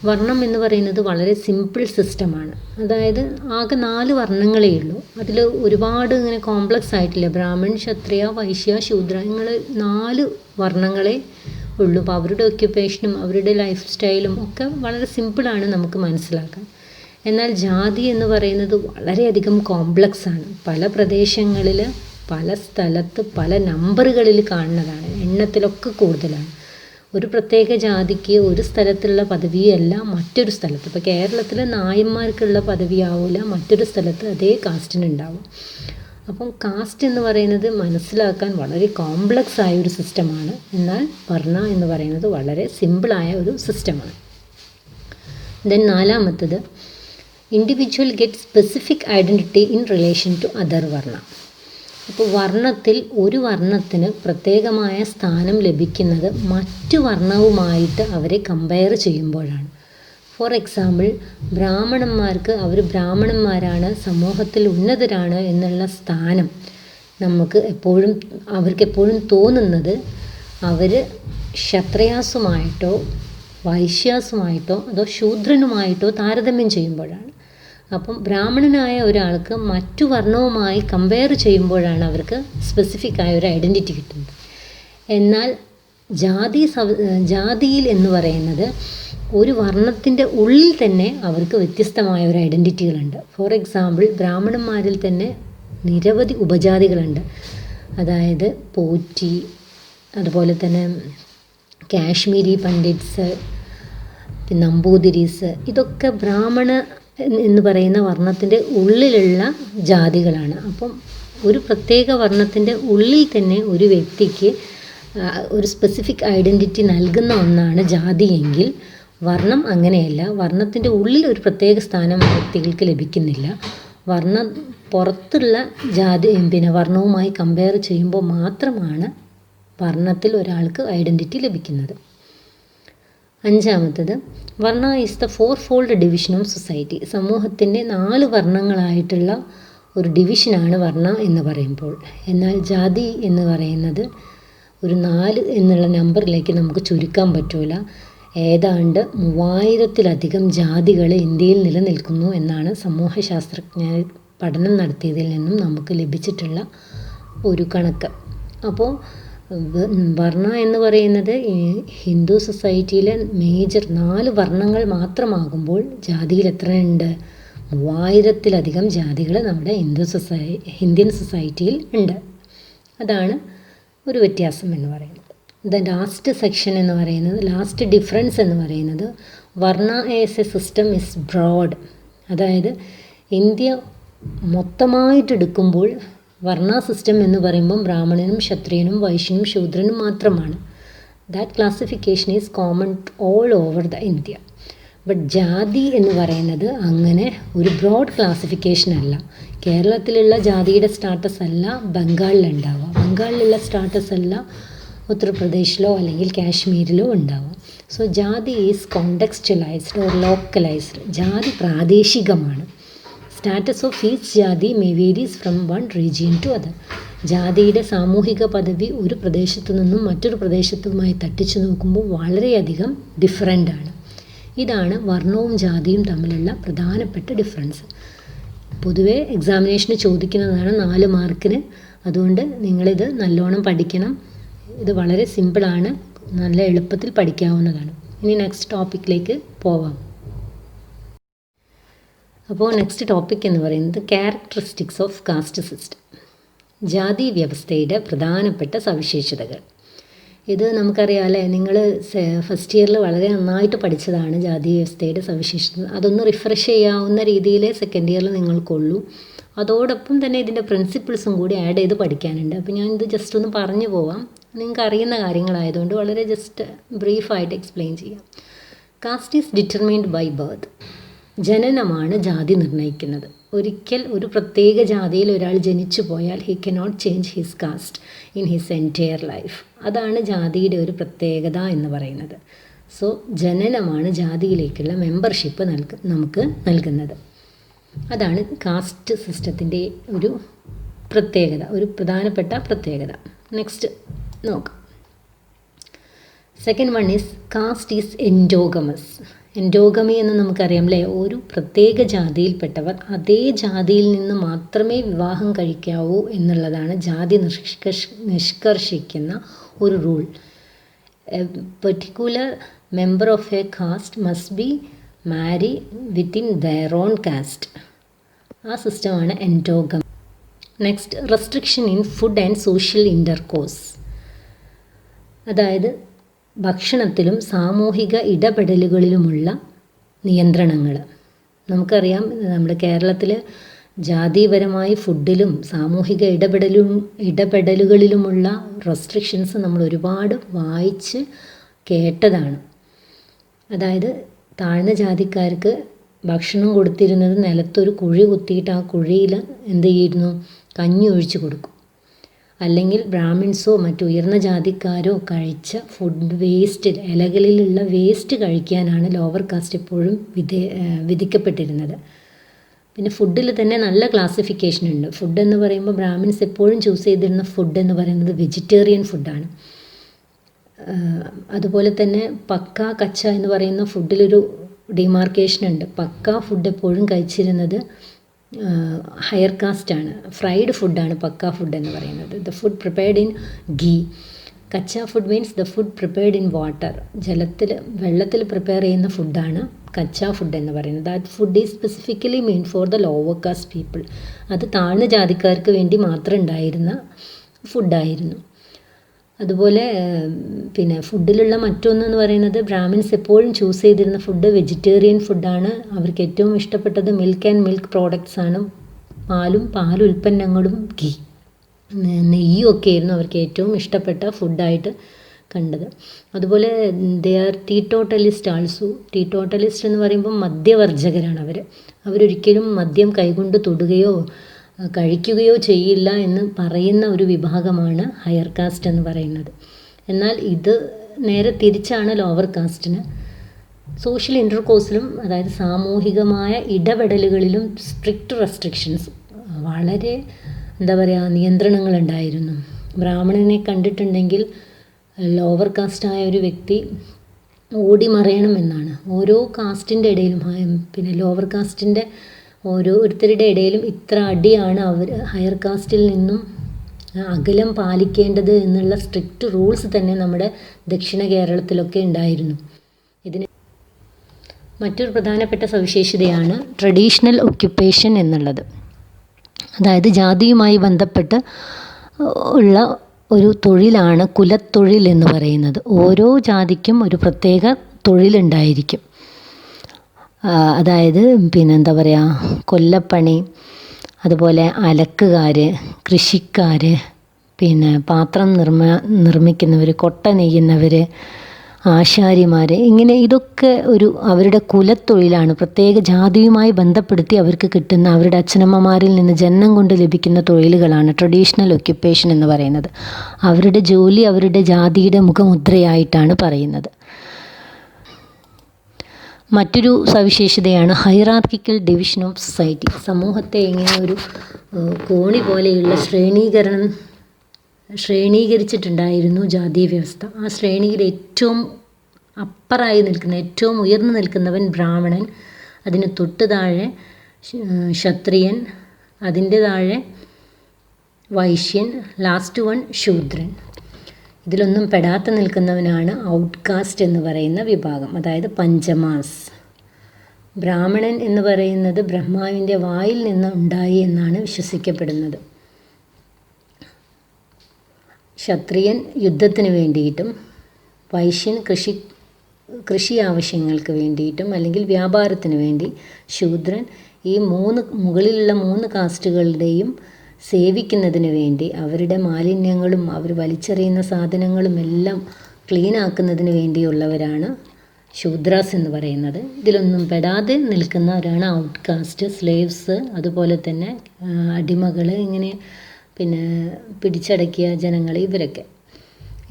വർണ്ണം എന്ന് പറയുന്നത് വളരെ സിമ്പിൾ സിസ്റ്റമാണ്. അതായത് ആകെ 4 വർണ്ണങ്ങളേ ഉള്ളൂ. അതിൽ ഒരുപാട് ഇങ്ങനെ കോംപ്ലക്സ് ആയിട്ടില്ല. ബ്രാഹ്മൺ, ക്ഷത്രിയ, വൈശ്യ, ശൂദ്ര ഇങ്ങനെ 4 വർണ്ണങ്ങളെ ഉള്ളൂ. അപ്പോൾ അവരുടെ ഒക്യുപ്പേഷനും അവരുടെ ലൈഫ് സ്റ്റൈലും ഒക്കെ വളരെ സിമ്പിളാണ് നമുക്ക് മനസ്സിലാക്കാൻ. എന്നാൽ ജാതി എന്ന് പറയുന്നത് വളരെയധികം കോംപ്ലക്സ് ആണ്. പല പ്രദേശങ്ങളിൽ, പല സ്ഥലത്ത്, പല നമ്പറുകളിൽ കാണുന്നതാണ്. എണ്ണത്തിലൊക്കെ കൂടുതലാണ്. ഒരു പ്രത്യേക ജാതിക്ക് ഒരു സ്ഥലത്തുള്ള പദവിയല്ല മറ്റൊരു സ്ഥലത്ത്. ഇപ്പോൾ കേരളത്തിൽ നായന്മാർക്കുള്ള പദവിയാവില്ല മറ്റൊരു സ്ഥലത്ത് അതേ കാസ്റ്റിനുണ്ടാവും. അപ്പം കാസ്റ്റ് എന്ന് പറയുന്നത് മനസ്സിലാക്കാൻ വളരെ കോംപ്ലക്സ് ആയ ഒരു സിസ്റ്റമാണ്. എന്നാൽ വർണ്ണ എന്ന് പറയുന്നത് വളരെ സിമ്പിളായ ഒരു സിസ്റ്റമാണ്. ദെൻ നാലാമത്തത്, individual get specific identity in relation to other varna. അപ്പോൾ വർണ്ണത്തിൽ ഒരു വർണ്ണത്തിന് പ്രത്യേകമായ സ്ഥാനം ലഭിക്കുന്നത് മറ്റു വർണ്ണവുമായിട്ട് അവരെ കമ്പയർ ചെയ്യുമ്പോഴാണ്. ഫോർ എക്സാമ്പിൾ, ബ്രാഹ്മണന്മാർക്ക് അവർ ബ്രാഹ്മണന്മാരാണ്, സമൂഹത്തിൽ ഉന്നതരാണ് എന്നുള്ള സ്ഥാനം അവർക്കെപ്പോഴും തോന്നുന്നത് അവർ ക്ഷത്രിയാസുമായിട്ടോ വൈശ്യാസുമായിട്ടോ അതോ ശൂദ്രനുമായിട്ടോ താരതമ്യം ചെയ്യുമ്പോഴാണ്. അപ്പം ബ്രാഹ്മണനായ ഒരാൾക്ക് മറ്റു വർണ്ണവുമായി കമ്പയർ ചെയ്യുമ്പോഴാണ് അവർക്ക് സ്പെസിഫിക് ആയ ഒരു ഐഡൻറ്റിറ്റി കിട്ടുന്നത്. എന്നാൽ ജാതിയിൽ എന്ന് പറയുന്നത് ഒരു വർണ്ണത്തിൻ്റെ ഉള്ളിൽ തന്നെ അവർക്ക് വ്യത്യസ്തമായ ഒരു ഐഡൻറ്റിറ്റികളുണ്ട്. ഫോർ എക്സാമ്പിൾ, ബ്രാഹ്മണന്മാരിൽ തന്നെ നിരവധി ഉപജാതികളുണ്ട്. അതായത് പോറ്റി, അതുപോലെ തന്നെ കാശ്മീരി പണ്ഡിറ്റ്സ്, നമ്പൂതിരീസ്, ഇതൊക്കെ ബ്രാഹ്മണ എന്ന് പറയുന്ന വർണ്ണത്തിൻ്റെ ഉള്ളിലുള്ള ജാതികളാണ്. അപ്പം ഒരു പ്രത്യേക വർണ്ണത്തിൻ്റെ ഉള്ളിൽ തന്നെ ഒരു വ്യക്തിക്ക് ഒരു സ്പെസിഫിക് ഐഡൻറ്റിറ്റി നൽകുന്ന ഒന്നാണ് ജാതിയെങ്കിൽ, വർണ്ണം അങ്ങനെയല്ല. വർണ്ണത്തിൻ്റെ ഉള്ളിൽ ഒരു പ്രത്യേക സ്ഥാനം വ്യക്തികൾക്ക് ലഭിക്കുന്നില്ല. വർണ്ണം പുറത്തുള്ള വർണ്ണവുമായി കമ്പയർ ചെയ്യുമ്പോൾ മാത്രമാണ് വർണ്ണത്തിൽ ഒരാൾക്ക് ഐഡൻറ്റിറ്റി ലഭിക്കുന്നത്. അഞ്ചാമത്തത്, വർണ്ണ is the 4-fold division of society. സമൂഹത്തിൻ്റെ 4 വർണ്ണങ്ങളായിട്ടുള്ള ഒരു ഡിവിഷനാണ് വർണ്ണ എന്ന് പറയുമ്പോൾ. എന്നാൽ ജാതി എന്ന് പറയുന്നത് ഒരു 4 എന്നുള്ള നമ്പറിലേക്ക് നമുക്ക് ചുരുക്കാൻ പറ്റൂല. ഏതാണ്ട് 3000-ലധികം ജാതികൾ ഇന്ത്യയിൽ നിലനിൽക്കുന്നു എന്നാണ് സമൂഹശാസ്ത്രജ്ഞർ പഠനം നടത്തിയതിൽ നിന്നും നമുക്ക് ലഭിച്ചിട്ടുള്ള ഒരു കണക്ക്. അപ്പോൾ വർണ്ണ എന്ന് പറയുന്നത് ഹിന്ദു സൊസൈറ്റിയിലെ മേജർ 4 വർണ്ണങ്ങൾ മാത്രമാകുമ്പോൾ ജാതിയിൽ എത്രയുണ്ട്? 3000-ലധികം ജാതികൾ നമ്മുടെ ഇന്ത്യൻ സൊസൈറ്റിയിൽ ഉണ്ട്. അതാണ് ഒരു വ്യത്യാസം എന്ന് പറയുന്നത്. ലാസ്റ്റ് സെക്ഷൻ എന്ന് പറയുന്നത്, ലാസ്റ്റ് ഡിഫറൻസ് എന്ന് പറയുന്നത്, varna as a system is broad. അതായത് ഇന്ത്യ മൊത്തമായിട്ടെടുക്കുമ്പോൾ വർണ്ണ സിസ്റ്റം എന്ന് പറയുമ്പം ബ്രാഹ്മണനും ക്ഷത്രിയനും വൈശ്യനും ശൂദ്രനും മാത്രമാണ്. That classification is common all over the India. But ജാതി എന്ന് പറയുന്നത് അങ്ങനെ ഒരു ബ്രോഡ് ക്ലാസിഫിക്കേഷൻ അല്ല. കേരളത്തിലുള്ള ജാതിയുടെ സ്റ്റാറ്റസ് അല്ല ബംഗാളിലുണ്ടാവുക, ബംഗാളിലുള്ള സ്റ്റാറ്റസ് അല്ല ഉത്തർപ്രദേശിലോ അല്ലെങ്കിൽ കാശ്മീരിലോ ഉണ്ടാവുക. സോ ജാതി ഈസ് കോണ്ടെക്സ്റ്റലൈസ്ഡ് ഓർ ലോക്കലൈസ്ഡ്. ജാതി പ്രാദേശികമാണ്. സ്റ്റാറ്റസ് ഓഫ് ഈച്ച് ജാതി may varies from one region to other. ജാതിയുടെ സാമൂഹിക പദവി ഒരു പ്രദേശത്തു നിന്നും മറ്റൊരു പ്രദേശത്തുമായി തട്ടിച്ചു നോക്കുമ്പോൾ വളരെയധികം ഡിഫറൻ്റ് ആണ്. ഇതാണ് വർണ്ണവും ജാതിയും തമ്മിലുള്ള പ്രധാനപ്പെട്ട ഡിഫറൻസ്. പൊതുവേ എക്സാമിനേഷന് ചോദിക്കുന്നതാണ് 4 മാർക്കിന്. അതുകൊണ്ട് നിങ്ങളിത് നല്ലോണം പഠിക്കണം. ഇത് വളരെ സിമ്പിളാണ്, നല്ല എളുപ്പത്തിൽ പഠിക്കാവുന്നതാണ്. ഇനി നെക്സ്റ്റ് ടോപ്പിക്കിലേക്ക് പോവാം. അപ്പോൾ നെക്സ്റ്റ് ടോപ്പിക് എന്ന് പറയുന്നത് ക്യാരക്ടറിസ്റ്റിക്സ് ഓഫ് കാസ്റ്റ് സിസ്റ്റം, ജാതി വ്യവസ്ഥയുടെ പ്രധാനപ്പെട്ട സവിശേഷതകൾ. ഇത് നമുക്കറിയാമല്ലേ, നിങ്ങൾ ഫസ്റ്റ് ഇയറിൽ വളരെ നന്നായിട്ട് പഠിച്ചതാണ് ജാതി വ്യവസ്ഥയുടെ സവിശേഷത. അതൊന്ന് റിഫ്രഷ് ചെയ്യാവുന്ന രീതിയിൽ സെക്കൻഡ് ഇയറിൽ നിങ്ങൾക്കുള്ളൂ. അതോടൊപ്പം തന്നെ ഇതിൻ്റെ പ്രിൻസിപ്പിൾസും കൂടി ആഡ് ചെയ്ത് പഠിക്കാനുണ്ട്. അപ്പോൾ ഞാനിത് ജസ്റ്റ് ഒന്ന് പറഞ്ഞു പോവാം. നിങ്ങൾക്ക് അറിയുന്ന കാര്യങ്ങളായതുകൊണ്ട് വളരെ ജസ്റ്റ് ബ്രീഫായിട്ട് എക്സ്പ്ലെയിൻ ചെയ്യാം. Caste is determined by birth. ജനനമാണ് ജാതി നിർണ്ണയിക്കുന്നത്. ഒരിക്കൽ ഒരു പ്രത്യേക ജാതിയിൽ ഒരാൾ ജനിച്ചു പോയാൽ he cannot change his caste in his entire life. അതാണ് ജാതിയുടെ ഒരു പ്രത്യേകത എന്ന് പറയുന്നത്. സോ ജനനമാണ് ജാതിയിലേക്കുള്ള മെമ്പർഷിപ്പ് നമുക്ക് നൽകുന്നത്. അതാണ് കാസ്റ്റ് സിസ്റ്റത്തിൻ്റെ ഒരു പ്രത്യേകത, ഒരു പ്രധാനപ്പെട്ട പ്രത്യേകത. നെക്സ്റ്റ് നോക്കാം. Second one is caste is endogamous. Endogamy എന്ന് നമുക്കറിയാം അല്ലേ, ഒരു പ്രത്യേക ജാതിയിൽപ്പെട്ടവർ അതേ ജാതിയിൽ നിന്ന് മാത്രമേ വിവാഹം കഴിക്കാവൂ എന്നുള്ളതാണ് ജാതി നിഷ്കർഷിക്കുന്ന ഒരു rule. A particular member of a caste must be marry within their own caste. ആ സിസ്റ്റമാണ് endogamy. Next, restriction in food and social intercourse. അതായത് ഭക്ഷണത്തിലും സാമൂഹിക ഇടപെടലുകളിലുമുള്ള നിയന്ത്രണങ്ങൾ. നമുക്കറിയാം, നമ്മുടെ കേരളത്തിൽ ജാതിപരമായി ഫുഡിലും സാമൂഹിക ഇടപെടലുകളിലുമുള്ള റെസ്ട്രിക്ഷൻസ് നമ്മൾ ഒരുപാട് വായിച്ച് കേട്ടതാണ്. അതായത് താഴ്ന്ന ജാതിക്കാർക്ക് ഭക്ഷണം കൊടുത്തിരുന്നത് നിലത്തൊരു കുഴി കുത്തിയിട്ട് ആ കുഴിയിൽ എന്ത് ചെയ്യുന്നു, കഞ്ഞി ഒഴിച്ച് കൊടുക്കും. അല്ലെങ്കിൽ ബ്രാഹ്മിൻസോ മറ്റു ഉയർന്ന ജാതിക്കാരോ കഴിച്ച ഫുഡ് വേസ്റ്റ്, ഇലകളിലുള്ള വേസ്റ്റ് കഴിക്കാനാണ് ലോവർ കാസ്റ്റ് എപ്പോഴും വിധിക്കപ്പെട്ടിരുന്നത്. പിന്നെ ഫുഡിൽ തന്നെ നല്ല ക്ലാസിഫിക്കേഷൻ ഉണ്ട്. ഫുഡ് എന്ന് പറയുമ്പോൾ ബ്രാഹ്മിൻസ് എപ്പോഴും ചൂസ് ചെയ്തിരുന്ന ഫുഡ് എന്ന് പറയുന്നത് വെജിറ്റേറിയൻ ഫുഡാണ്. അതുപോലെ തന്നെ പക്ക കച്ച എന്ന് പറയുന്ന ഫുഡിലൊരു ഡിമാർക്കേഷൻ ഉണ്ട്. പക്ക ഫുഡ് എപ്പോഴും കഴിച്ചിരുന്നത് ഹയർ കാസ്റ്റാണ്. ഫ്രൈഡ് ഫുഡാണ് പക്ക ഫുഡ് എന്ന് പറയുന്നത്. The food prepared in ghee. Kachcha food means the food prepared in water. വെള്ളത്തിൽ പ്രിപ്പയർ ചെയ്യുന്ന ഫുഡാണ് കച്ച ഫുഡ് എന്ന് പറയുന്നത്. That food is specifically meant for the lower caste people. അത് താഴ്ന്ന ജാതിക്കാർക്ക് വേണ്ടി മാത്രം ഉണ്ടായിരുന്ന ഫുഡായിരുന്നു. അതുപോലെ പിന്നെ ഫുഡിലുള്ള മറ്റൊന്നെന്ന് പറയുന്നത് ബ്രാഹ്മിൻസ് എപ്പോഴും ചൂസ് ചെയ്തിരുന്ന ഫുഡ് വെജിറ്റേറിയൻ ഫുഡാണ്. അവർക്ക് ഏറ്റവും ഇഷ്ടപ്പെട്ടത് മിൽക്ക് ആൻഡ് മിൽക്ക് പ്രോഡക്ട്സ് ആണ്. പാലുൽപ്പന്നങ്ങളും ഗീ, നെയ്യും ഒക്കെ ആയിരുന്നു അവർക്ക് ഏറ്റവും ഇഷ്ടപ്പെട്ട ഫുഡായിട്ട് കണ്ടത്. അതുപോലെ ദേ ആർ ടീറ്റോട്ടലിസ്റ്റ് ആൾസോ. ടീറ്റോട്ടലിസ്റ്റ് എന്ന് പറയുമ്പോൾ മദ്യവർജകരാണ് അവരൊരിക്കലും മദ്യം കൈകൊണ്ട് തൊടുകയോ കഴിക്കുകയോ ചെയ്യില്ല എന്ന് പറയുന്ന ഒരു വിഭാഗമാണ് ഹയർ കാസ്റ്റ് എന്ന് പറയുന്നത്. എന്നാൽ ഇത് നേരെ തിരിച്ചാണ് ലോവർ കാസ്റ്റിന്. സോഷ്യൽ ഇൻ്റർകോഴ്സിലും, അതായത് സാമൂഹികമായ ഇടപെടലുകളിലും സ്ട്രിക്റ്റ് റെസ്ട്രിക്ഷൻസ്, വളരെ നിയന്ത്രണങ്ങളുണ്ടായിരുന്നു. ബ്രാഹ്മണനെ കണ്ടിട്ടുണ്ടെങ്കിൽ ലോവർ കാസ്റ്റായ ഒരു വ്യക്തി ഓടി മറയണമെന്നാണ്. ഓരോ കാസ്റ്റിൻ്റെ ഇടയിലും, പിന്നെ ലോവർ കാസ്റ്റിൻ്റെ ഓരോരുത്തരുടെ ഇടയിലും ഇത്ര അടിയാണ് അവർ ഹയർ കാസ്റ്റിൽ നിന്നും അകലം പാലിക്കേണ്ടത് എന്നുള്ള സ്ട്രിക്റ്റ് റൂൾസ് തന്നെ നമ്മുടെ ദക്ഷിണ കേരളത്തിലൊക്കെ ഉണ്ടായിരുന്നു. ഇതിന് മറ്റൊരു പ്രധാനപ്പെട്ട സവിശേഷതയാണ് ട്രഡീഷണൽ ഒക്യുപ്പേഷൻ എന്നുള്ളത്. അതായത് ജാതിയുമായി ബന്ധപ്പെട്ട് ഉള്ള ഒരു തൊഴിലാണ് കുലത്തൊഴിൽ എന്ന് പറയുന്നത്. ഓരോ ജാതിക്കും ഒരു പ്രത്യേക തൊഴിലുണ്ടായിരിക്കും. അതായത് കൊല്ലപ്പണി, അതുപോലെ അലക്കുകാർ, കൃഷിക്കാർ, പിന്നെ പാത്രം നിർമ്മിക്കുന്നവർ, കൊട്ട നെയ്യുന്നവർ, ആശാരിമാർ, ഇങ്ങനെ ഇതൊക്കെ അവരുടെ കുലത്തൊഴിലാണ്. പ്രത്യേക ജാതിയുമായി ബന്ധപ്പെടുത്തി അവർക്ക് കിട്ടുന്ന, അവരുടെ അച്ഛനമ്മമാരിൽ നിന്ന് ജന്മം കൊണ്ട് ലഭിക്കുന്ന തൊഴിലുകളാണ് ട്രഡീഷണൽ ഒക്യുപ്പേഷൻ എന്ന് പറയുന്നത്. അവരുടെ ജോലി അവരുടെ ജാതിയുടെ മുഖമുദ്രയായിട്ടാണ് പറയുന്നത്. മറ്റൊരു സവിശേഷതയാണ് ഹൈറാർക്കിക്കൽ ഡിവിഷൻ ഓഫ് സൊസൈറ്റി. സമൂഹത്തെ ഇങ്ങനെ ഒരു കോണി പോലെയുള്ള ശ്രേണീകരിച്ചിട്ടുണ്ടായിരുന്നു ജാതി വ്യവസ്ഥ. ആ ശ്രേണിയിൽ ഏറ്റവും അപ്പറായി നിൽക്കുന്ന ഏറ്റവും ഉയർന്നു നിൽക്കുന്നവൻ ബ്രാഹ്മണൻ, അതിന് തൊട്ട് താഴെ ക്ഷത്രിയൻ, അതിൻ്റെ താഴെ വൈശ്യൻ, ലാസ്റ്റ് വൺ ശൂദ്രൻ. ഇതിലൊന്നും പെടാത്ത നിൽക്കുന്നവനാണ് ഔട്ട്കാസ്റ്റ് എന്ന് പറയുന്ന വിഭാഗം, അതായത് പഞ്ചമാസ്. ബ്രാഹ്മണൻ എന്ന് പറയുന്നത് ബ്രഹ്മാവിൻ്റെ വായിൽ നിന്ന് ഉണ്ടായി എന്നാണ് വിശ്വസിക്കപ്പെടുന്നത്. ക്ഷത്രിയൻ യുദ്ധത്തിന് വേണ്ടിയിട്ടും, വൈശ്യൻ കൃഷി ആവശ്യങ്ങൾക്ക് വേണ്ടിയിട്ടും അല്ലെങ്കിൽ വ്യാപാരത്തിന് വേണ്ടി, ശൂദ്രൻ ഈ മുകളിലുള്ള 3 കാസ്റ്റുകളുടെയും സേവിക്കുന്നതിന് വേണ്ടി, അവരുടെ മാലിന്യങ്ങളും അവർ വലിച്ചെറിയുന്ന സാധനങ്ങളും എല്ലാം ക്ലീൻ ആക്കുന്നതിന് വേണ്ടിയുള്ളവരാണ് ശൂദ്രാസ് എന്ന് പറയുന്നത്. ഇതിലൊന്നും പെടാതെ നിൽക്കുന്നവരാണ് ഔട്ട്കാസ്റ്റ്, സ്ലേവ്സ്, അതുപോലെ തന്നെ അടിമകൾ, ഇങ്ങനെ പിന്നെ പിടിച്ചടക്കിയ ജനങ്ങൾ, ഇവരൊക്കെ.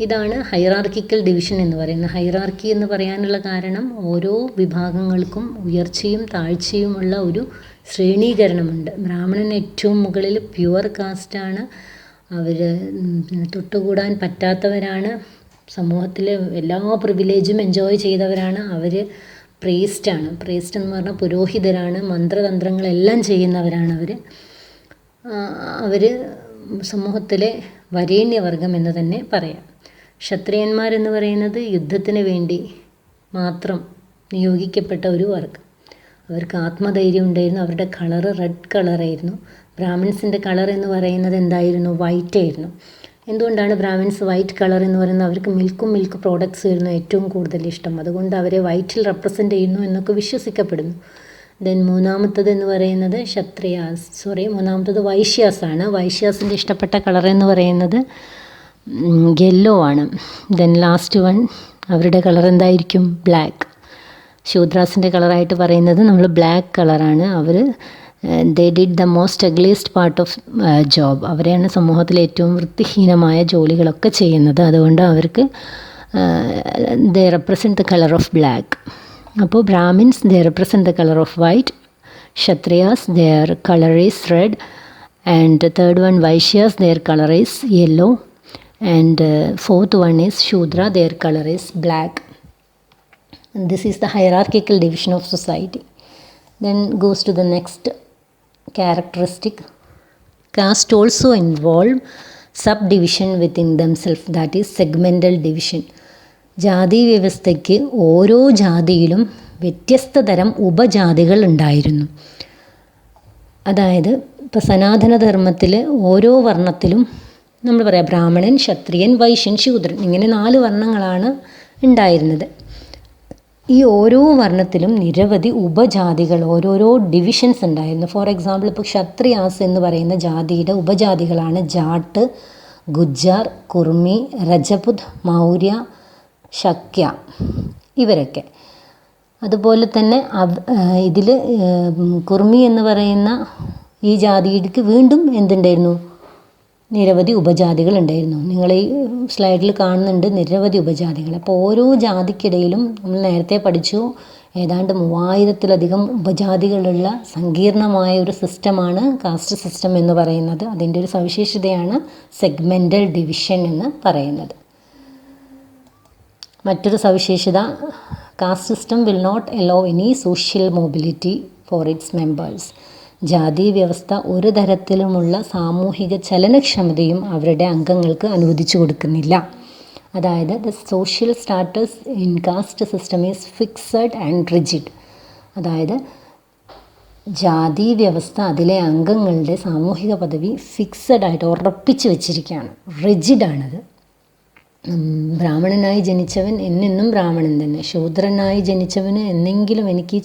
ഇതാണ് ഹൈറാർക്കിക്കൽ ഡിവിഷൻ എന്ന് പറയുന്നത്. ഹൈറാർക്കി എന്ന് പറയാനുള്ള കാരണം ഓരോ വിഭാഗങ്ങൾക്കും ഉയർച്ചയും താഴ്ചയുമുള്ള ഒരു ശ്രേണീകരണമുണ്ട്. ബ്രാഹ്മണൻ ഏറ്റവും മുകളിൽ പ്യുവർ കാസ്റ്റാണ്, അവർ തൊട്ടുകൂടാൻ പറ്റാത്തവരാണ്, സമൂഹത്തിൽ എല്ലാ പ്രിവിലേജും എൻജോയ് ചെയ്തവരാണ്. അവർ പ്രീസ്റ്റാണ്. പ്രീസ്റ്റ് എന്ന് പറഞ്ഞാൽ പുരോഹിതരാണ്, മന്ത്രതന്ത്രങ്ങളെല്ലാം ചെയ്യുന്നവരാണ് അവർ സമൂഹത്തിലെ വരേണ്യവർഗം എന്ന് തന്നെ പറയാം. ക്ഷത്രിയന്മാരെന്ന് പറയുന്നത് യുദ്ധത്തിന് വേണ്ടി മാത്രം നിയോഗിക്കപ്പെട്ട ഒരു വർഗം. അവർക്ക് ആത്മധൈര്യം ഉണ്ടായിരുന്നു. അവരുടെ കളറ് റെഡ് കളറായിരുന്നു. ബ്രാഹ്മിൻസിൻ്റെ കളർ എന്ന് പറയുന്നത് എന്തായിരുന്നു? വൈറ്റ് ആയിരുന്നു. എന്തുകൊണ്ടാണ് ബ്രാഹ്മിൻസ് വൈറ്റ് കളർ എന്ന് പറയുന്നത്? അവർക്ക് മിൽക്ക് പ്രോഡക്ട്സ് ആയിരുന്നു ഏറ്റവും കൂടുതൽ ഇഷ്ടം. അതുകൊണ്ട് അവരെ വൈറ്റിൽ റെപ്രസെൻ്റ് ചെയ്യുന്നു എന്നൊക്കെ വിശ്വസിക്കപ്പെടുന്നു. ദെൻ മൂന്നാമത്തത് എന്ന് പറയുന്നത് മൂന്നാമത്തത് വൈശ്യാസാണ്. വൈശ്യാസിൻ്റെ ഇഷ്ടപ്പെട്ട കളർ എന്ന് പറയുന്നത് യെല്ലോ ആണ്. ദെൻ ലാസ്റ്റ് വൺ അവരുടെ കളർ എന്തായിരിക്കും? ബ്ലാക്ക്. ശൂദ്രാസിൻ്റെ കളറായിട്ട് പറയുന്നത് നമ്മൾ ബ്ലാക്ക് കളറാണ്. അവർ they did the most ugliest part of job. അവരെയാണ് സമൂഹത്തിലെ ഏറ്റവും വൃത്തിഹീനമായ ജോലികളൊക്കെ ചെയ്യുന്നത്. അതുകൊണ്ട് അവർക്ക് they represent the colour of black. അപ്പോൾ Brahmins they represent the colour of white, Kshatriyas their color is red, and third one Vaishyas their color is yellow, and fourth one is Shudra, their color is black. And this is the hierarchical division of society. Then goes to the next characteristic. Caste also involve subdivision within themselves, that is segmental division. ജാതി വ്യവസ്ഥയ്ക്ക് ഓരോ ജാതിയിലും വ്യത്യസ്ത തരം ഉപജാതികൾ ഉണ്ടായിരുന്നു. അതായത് ഇപ്പോൾ സനാതനധർമ്മത്തിൽ ഓരോ വർണ്ണത്തിലും നമ്മൾ പറയാം ബ്രാഹ്മണൻ, ക്ഷത്രിയൻ, വൈശ്യൻ, ശൂദ്രൻ, ഇങ്ങനെ 4 വർണ്ണങ്ങളാണ് ഉണ്ടായിരുന്നത്. ഈ ഓരോ വർണ്ണത്തിലും നിരവധി ഉപജാതികൾ, ഓരോരോ ഡിവിഷൻസ് ഉണ്ടായിരുന്നു. ഫോർ എക്സാമ്പിൾ ഇപ്പോൾ ക്ഷത്രിയാസ് എന്ന് പറയുന്ന ജാതിയുടെ ഉപജാതികളാണ് ജാട്ട്, ഗുജ്ജാർ, കുർമി, രജപുത്, മൗര്യ, ശക്യ, ഇവരൊക്കെ. അതുപോലെ തന്നെ ഇതിൽ കുർമി എന്ന് പറയുന്ന ഈ ജാതിക്ക് വീണ്ടും എന്തുണ്ടായിരുന്നു? നിരവധി ഉപജാതികൾ ഉണ്ടായിരുന്നു. നിങ്ങൾ ഈ സ്ലൈഡിൽ കാണുന്നുണ്ട് നിരവധി ഉപജാതികൾ. അപ്പോൾ ഓരോ ജാതിക്കിടയിലും നമ്മൾ നേരത്തെ പഠിച്ചു ഏതാണ്ട് 3000-ലധികം ഉപജാതികളുള്ള സങ്കീർണമായ ഒരു സിസ്റ്റമാണ് കാസ്റ്റ് സിസ്റ്റം എന്ന് പറയുന്നത്. അതിൻ്റെ ഒരു സവിശേഷതയാണ് സെഗ്മെൻ്റൽ ഡിവിഷൻ എന്ന് പറയുന്നത്. മറ്റൊരു സവിശേഷത, caste system will not allow any social mobility for its members. ജാതി വ്യവസ്ഥ ഒരു തരത്തിലുമുള്ള സാമൂഹിക ചലനക്ഷമതയും അവരുടെ അംഗങ്ങൾക്ക് അനുവദിച്ചു കൊടുക്കുന്നില്ല. അതായത് the social status in caste system is fixed and rigid. അതായത് ജാതി വ്യവസ്ഥ അതിലെ അംഗങ്ങളുടെ സാമൂഹിക പദവി ഫിക്സഡായിട്ട് ഉറപ്പിച്ച് വെച്ചിരിക്കുകയാണ്, റിജിഡാണത്. ബ്രാഹ്മണനായി ജനിച്ചവൻ എന്നെന്നും ബ്രാഹ്മണൻ തന്നെ, ശൂദ്രനായി ജനിച്ചവന് എന്നെങ്കിലും എനിക്ക്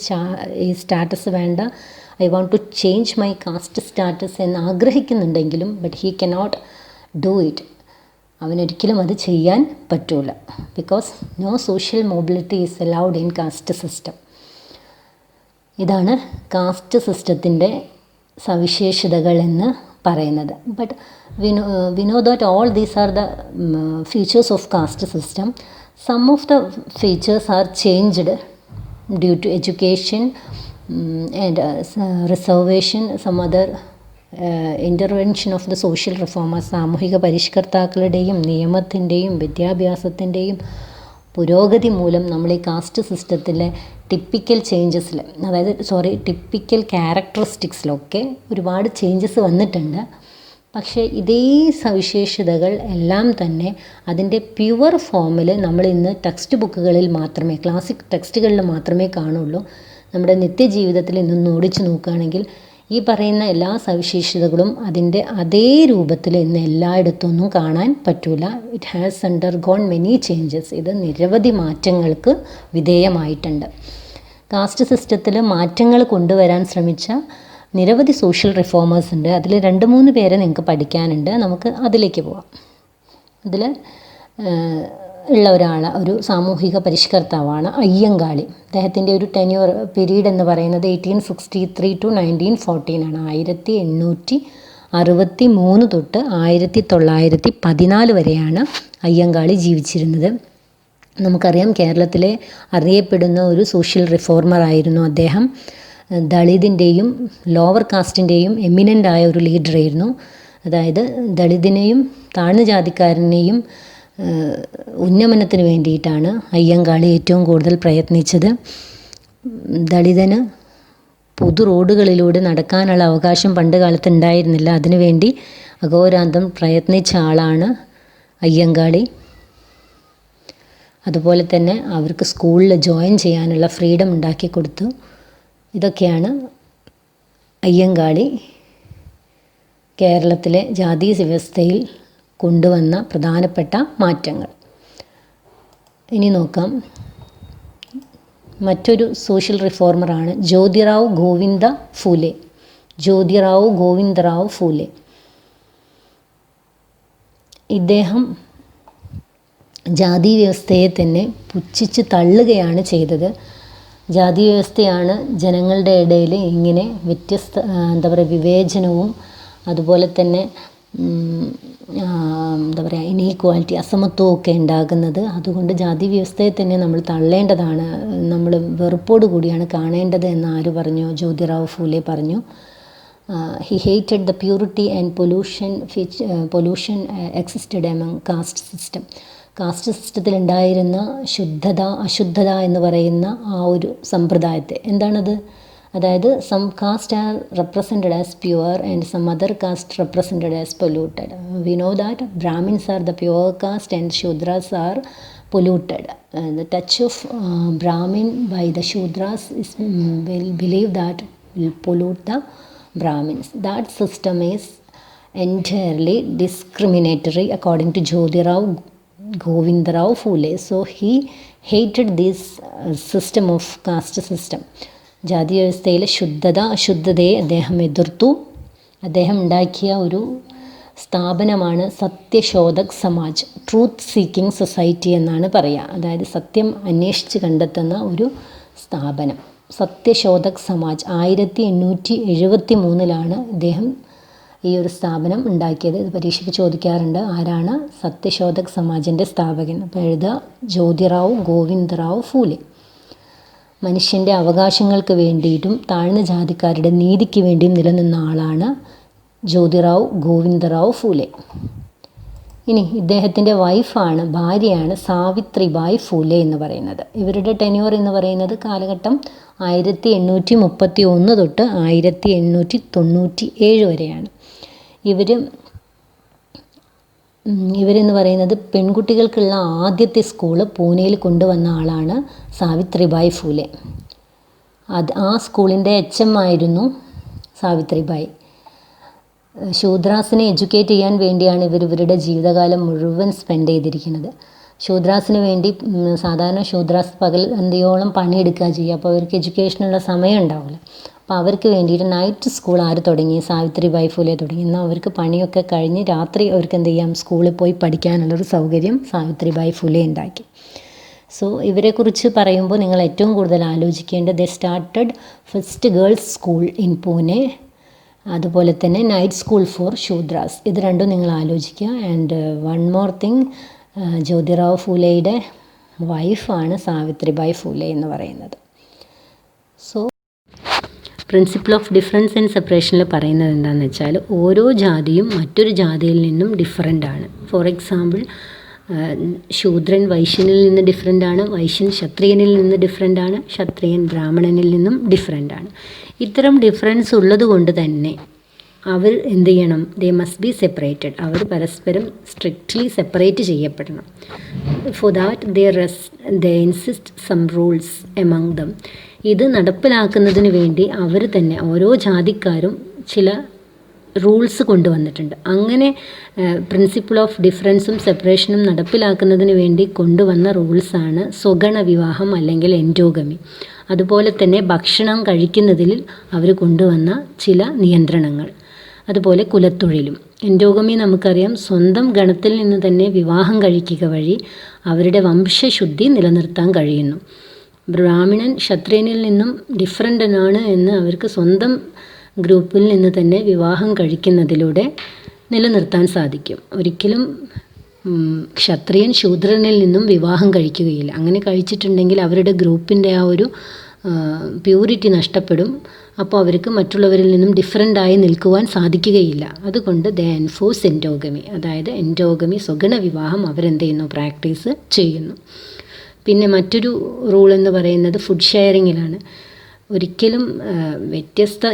ഈ സ്റ്റാറ്റസ് വേണ്ട, I want to change my caste status എന്ന് ആഗ്രഹിക്കുന്നുണ്ടെങ്കിലും but he cannot do it. അവനൊരിക്കലും അത് ചെയ്യാൻ പറ്റൂല. Because no social mobility is allowed in caste system. ഇതാണ് കാസ്റ്റ് സിസ്റ്റത്തിൻ്റെ സവിശേഷതകൾ എന്ന് പറയുന്നത്. But we know that all these are the features of caste system. Some of the features are changed due to education and reservation, some other intervention of the social reformers. സാമൂഹിക പരിഷ്കർത്താക്കളുടെയും നിയമത്തിൻ്റെയും വിദ്യാഭ്യാസത്തിൻ്റെയും പുരോഗതി മൂലം നമ്മൾ ഈ cast സിസ്റ്റത്തിലെ typical ചേഞ്ചസിൽ, typical ക്യാരക്ടറിസ്റ്റിക്സിലൊക്കെ ഒരുപാട് changes വന്നിട്ടുണ്ട്. പക്ഷേ ഇതേ സവിശേഷതകൾ എല്ലാം തന്നെ അതിൻ്റെ പ്യുവർ ഫോമിൽ നമ്മൾ ഇന്ന് ടെക്സ്റ്റ് ബുക്കുകളിൽ മാത്രമേ, ക്ലാസിക് ടെക്സ്റ്റുകളിൽ മാത്രമേ കാണുള്ളൂ. നമ്മുടെ നിത്യജീവിതത്തിൽ ഇന്നൊന്ന് ഓടിച്ചു നോക്കുകയാണെങ്കിൽ ഈ പറയുന്ന എല്ലാ സവിശേഷതകളും അതിൻ്റെ അതേ രൂപത്തിൽ ഇന്ന് എല്ലായിടത്തൊന്നും കാണാൻ പറ്റില്ല. It has undergone many changes. ഇത് നിരവധി മാറ്റങ്ങൾക്ക് വിധേയമായിട്ടുണ്ട്. കാസ്റ്റ് സിസ്റ്റത്തിൽ മാറ്റങ്ങൾ കൊണ്ടുവരാൻ ശ്രമിച്ച നിരവധി സോഷ്യൽ റിഫോമേഴ്സ് ഉണ്ട്. അതിൽ 2-3 പേരെ നിങ്ങൾക്ക് പഠിക്കാനുണ്ട്. നമുക്ക് അതിലേക്ക് പോവാം. അതിൽ ഉള്ള ഒരു സാമൂഹിക പരിഷ്കർത്താവാണ് അയ്യങ്കാളി. അദ്ദേഹത്തിൻ്റെ ഒരു ടെന്യൂർ പീരീഡ് എന്ന് പറയുന്നത് 1863 to 1914 ആണ്. 1863 തൊട്ട് 1914 വരെയാണ് അയ്യങ്കാളി ജീവിച്ചിരുന്നത്. നമുക്കറിയാം, കേരളത്തിലെ അറിയപ്പെടുന്ന ഒരു സോഷ്യൽ റിഫോർമറായിരുന്നു അദ്ദേഹം. ദളിതിൻ്റെയും ലോവർ കാസ്റ്റിൻ്റെയും എമിനൻ്റായ ഒരു ലീഡറായിരുന്നു. അതായത് ദളിതിനെയും താഴ്ന്ന ജാതിക്കാരനെയും ഉന്നമനത്തിന് വേണ്ടിയിട്ടാണ് അയ്യങ്കാളി ഏറ്റവും കൂടുതൽ പ്രയത്നിച്ചത്. ദളിതന് പൊതു റോഡുകളിലൂടെ നടക്കാനുള്ള അവകാശം പണ്ട് കാലത്ത് ഉണ്ടായിരുന്നില്ല. അതിനുവേണ്ടി അഘോരാന്തം പ്രയത്നിച്ച ആളാണ് അയ്യങ്കാളി. അതുപോലെ തന്നെ അവർക്ക് സ്കൂളിൽ ജോയിൻ ചെയ്യാനുള്ള ഫ്രീഡം ഉണ്ടാക്കി കൊടുത്തു. ഇതൊക്കെയാണ് അയ്യങ്കാളി കേരളത്തിലെ ജാതി വ്യവസ്ഥയിൽ കൊണ്ടുവന്ന പ്രധാനപ്പെട്ട മാറ്റങ്ങൾ. ഇനി നോക്കാം, മറ്റൊരു സോഷ്യൽ റിഫോർമറാണ് ജ്യോതിറാവ് ഗോവിന്ദ ഫൂലെ. ജ്യോതിറാവ് ഗോവിന്ദറാവ് ഫൂലെ. ഇദ്ദേഹം ജാതി വ്യവസ്ഥയെ തന്നെ പുച്ഛിച്ച് തള്ളുകയാണ് ചെയ്തത്. ജാതി വ്യവസ്ഥയാണ് ജനങ്ങളുടെ ഇടയിൽ ഇങ്ങനെ വിവേചനവും അതുപോലെ തന്നെ ഇനീക്വാലിറ്റി, അസമത്വവും ഒക്കെ ഉണ്ടാകുന്നത്. അതുകൊണ്ട് ജാതി വ്യവസ്ഥയെ തന്നെ നമ്മൾ തള്ളേണ്ടതാണ്, നമ്മൾ വെറുപ്പോട് കൂടിയാണ് കാണേണ്ടത് എന്ന് ആര് പറഞ്ഞു? ജ്യോതിറാവ് ഫൂലെ പറഞ്ഞു. He hated the purity and pollution existed among caste system. Caste സിസ്റ്റത്തിൽ ഉണ്ടായിരുന്ന അശുദ്ധത എന്ന് പറയുന്ന ആ ഒരു സമ്പ്രദായത്തെ. എന്താണത്? അതായത് some caste are represented as pure and some other caste represented as polluted. We know that Brahmins are the pure caste and Shudras are polluted. The touch of Brahmin by the Shudras is believe that will pollute the Brahmins. That system is entirely discriminatory according to Jyotirao Govindarao Phule. So he hated this system of caste system. ജാതി വ്യവസ്ഥയിലെ അശുദ്ധതയെ അദ്ദേഹം എതിർത്തു. അദ്ദേഹം ഉണ്ടാക്കിയ ഒരു സ്ഥാപനമാണ് Satyashodhak Samaj, truth seeking society എന്നാണ് പറയുക. അതായത് സത്യം അന്വേഷിച്ച് കണ്ടെത്തുന്ന ഒരു സ്ഥാപനം, സത്യശോധക് സമാജ്. 1873 ഇദ്ദേഹം ഈ ഒരു സ്ഥാപനം ഉണ്ടാക്കിയത്. ഇത് പരീക്ഷയ്ക്ക് ചോദിക്കാറുണ്ട്, ആരാണ് സത്യശോധക് സമാജിൻ്റെ സ്ഥാപകൻ? അപ്പോൾ എഴുതുക ജ്യോതിറാവ് ഗോവിന്ദറാവ് ഫൂലെ. മനുഷ്യൻ്റെ അവകാശങ്ങൾക്ക് വേണ്ടിയിട്ടും താഴ്ന്ന ജാതിക്കാരുടെ നീതിക്ക് വേണ്ടിയും നിലനിന്ന ആളാണ് ജ്യോതിറാവ് ഗോവിന്ദറാവ് ഫൂലെ. ഇനി ഇദ്ദേഹത്തിൻ്റെ ഭാര്യയാണ് സാവിത്രിബായ് ഫൂലെ എന്ന് പറയുന്നത്. ഇവരുടെ ടെന്യൂർ എന്ന് പറയുന്നത് കാലഘട്ടം 1831 തൊട്ട് 1897 വരെയാണ്. ഇവരെന്ന് പറയുന്നത് പെൺകുട്ടികൾക്കുള്ള ആദ്യത്തെ സ്കൂള് പൂനെയിൽ കൊണ്ടുവന്ന ആളാണ് സാവിത്രിബായ് ഫൂലെ. ആ സ്കൂളിൻ്റെ HM ആയിരുന്നു സാവിത്രിബായ്. ശൂദ്രാസിനെ എഡ്യൂക്കേറ്റ് ചെയ്യാൻ വേണ്ടിയാണ് ഇവരുടെ ജീവിതകാലം മുഴുവൻ സ്പെൻഡ് ചെയ്തിരിക്കുന്നത്. ശൂദ്രാസിന് വേണ്ടി സാധാരണ ശൂദ്രാസ് പകൽ അന്തിയോളം പണിയെടുക്കുക ചെയ്യുക. അപ്പോൾ അവർക്ക് എഡ്യൂക്കേഷനുള്ള സമയം ഉണ്ടാവില്ല. അപ്പോൾ അവർക്ക് വേണ്ടിയിട്ട് നൈറ്റ് സ്കൂൾ ആര് തുടങ്ങി? സാവിത്രിബായ് ഫൂലെ തുടങ്ങി. എന്നാൽ അവർക്ക് പണിയൊക്കെ കഴിഞ്ഞ് രാത്രി അവർക്ക് എന്ത് ചെയ്യാം? സ്കൂളിൽ പോയി പഠിക്കാനുള്ളൊരു സൗകര്യം സാവിത്രിബായ് ഫൂലെ ഉണ്ടാക്കി. സോ ഇവരെക്കുറിച്ച് പറയുമ്പോൾ നിങ്ങൾ ഏറ്റവും കൂടുതൽ ആലോചിക്കേണ്ടത് ദേ started first girls school in Pune, അതുപോലെ തന്നെ നൈറ്റ് സ്കൂൾ ഫോർ ശൂദ്രാസ്. ഇത് രണ്ടും നിങ്ങൾ ആലോചിക്കുക. And one more thing, Jyotirao ഫൂലെയുടെ വൈഫാണ് സാവിത്രിബായ് ഫൂലെ എന്ന് പറയുന്നത്. So principle of difference and സെപ്പറേഷനിൽ പറയുന്നത് എന്താണെന്ന് വെച്ചാൽ ഓരോ ജാതിയും മറ്റൊരു ജാതിയിൽ നിന്നും ഡിഫറൻ്റ് ആണ്. ഫോർ എക്സാമ്പിൾ ശൂദ്രൻ വൈശ്യനിൽ നിന്ന് ഡിഫറെൻ്റാണ്, വൈശ്യൻ ക്ഷത്രിയനിൽ നിന്ന് ഡിഫറെൻ്റാണ്, ക്ഷത്രിയൻ ബ്രാഹ്മണനിൽ നിന്നും ഡിഫറെൻ്റാണ്. ഇത്തരം ഡിഫറൻസ് ഉള്ളത് കൊണ്ട് തന്നെ അവർ എന്ത് ചെയ്യണം? They must be separated. അവർ പരസ്പരം സ്ട്രിക്റ്റ്ലി സെപ്പറേറ്റ് ചെയ്യപ്പെടണം. For that they insist some rules among them. ഇത് നടപ്പിലാക്കുന്നതിന് വേണ്ടി അവർ തന്നെ ഓരോ ജാതിക്കാരും ചില റൂൾസ് കൊണ്ടുവന്നിട്ടുണ്ട്. അങ്ങനെ പ്രിൻസിപ്പിൾ ഓഫ് ഡിഫറൻസും സെപ്പറേഷനും നടപ്പിലാക്കുന്നതിന് വേണ്ടി കൊണ്ടുവന്ന റൂൾസാണ് സ്വഗണ വിവാഹം അല്ലെങ്കിൽ എൻഡോഗമി. അതുപോലെ തന്നെ ഭക്ഷണം കഴിക്കുന്നതിൽ അവർ കൊണ്ടുവന്ന ചില നിയന്ത്രണങ്ങൾ. അതുപോലെ കുലത്തൊഴിലും. എൻഡോഗമി നമുക്കറിയാം, സ്വന്തം ഗണത്തിൽ നിന്ന് തന്നെ വിവാഹം കഴിക്കുക വഴി അവരുടെ വംശശുദ്ധി നിലനിർത്താൻ കഴിയുന്നു. ബ്രാഹ്മണൻ ക്ഷത്രിയനിൽ നിന്നും ഡിഫറൻ്റാണ് എന്ന് അവർക്ക് സ്വന്തം ഗ്രൂപ്പിൽ നിന്ന് തന്നെ വിവാഹം കഴിക്കുന്നതിലൂടെ നിലനിർത്താൻ സാധിക്കും. ഒരിക്കലും ക്ഷത്രിയൻ ശൂദ്രനിൽ നിന്നും വിവാഹം കഴിക്കുകയില്ല. അങ്ങനെ കഴിച്ചിട്ടുണ്ടെങ്കിൽ അവരുടെ ഗ്രൂപ്പിൻ്റെ ആ ഒരു പ്യൂരിറ്റി നഷ്ടപ്പെടും. അപ്പോൾ അവർക്ക് മറ്റുള്ളവരിൽ നിന്നും ഡിഫറൻ്റായി നിൽക്കുവാൻ സാധിക്കുകയില്ല. അതുകൊണ്ട് ദേ എൻഫോഴ്സ് എൻഡോഗമി, അതായത് എൻഡോഗമി സ്വഗണ വിവാഹം അവരെന്ത് ചെയ്യുന്നു? പ്രാക്ടീസ് ചെയ്യുന്നു. പിന്നെ മറ്റൊരു റൂൾ എന്ന് പറയുന്നത് ഫുഡ് ഷെയറിങ്ങിലാണ്. ഒരിക്കലും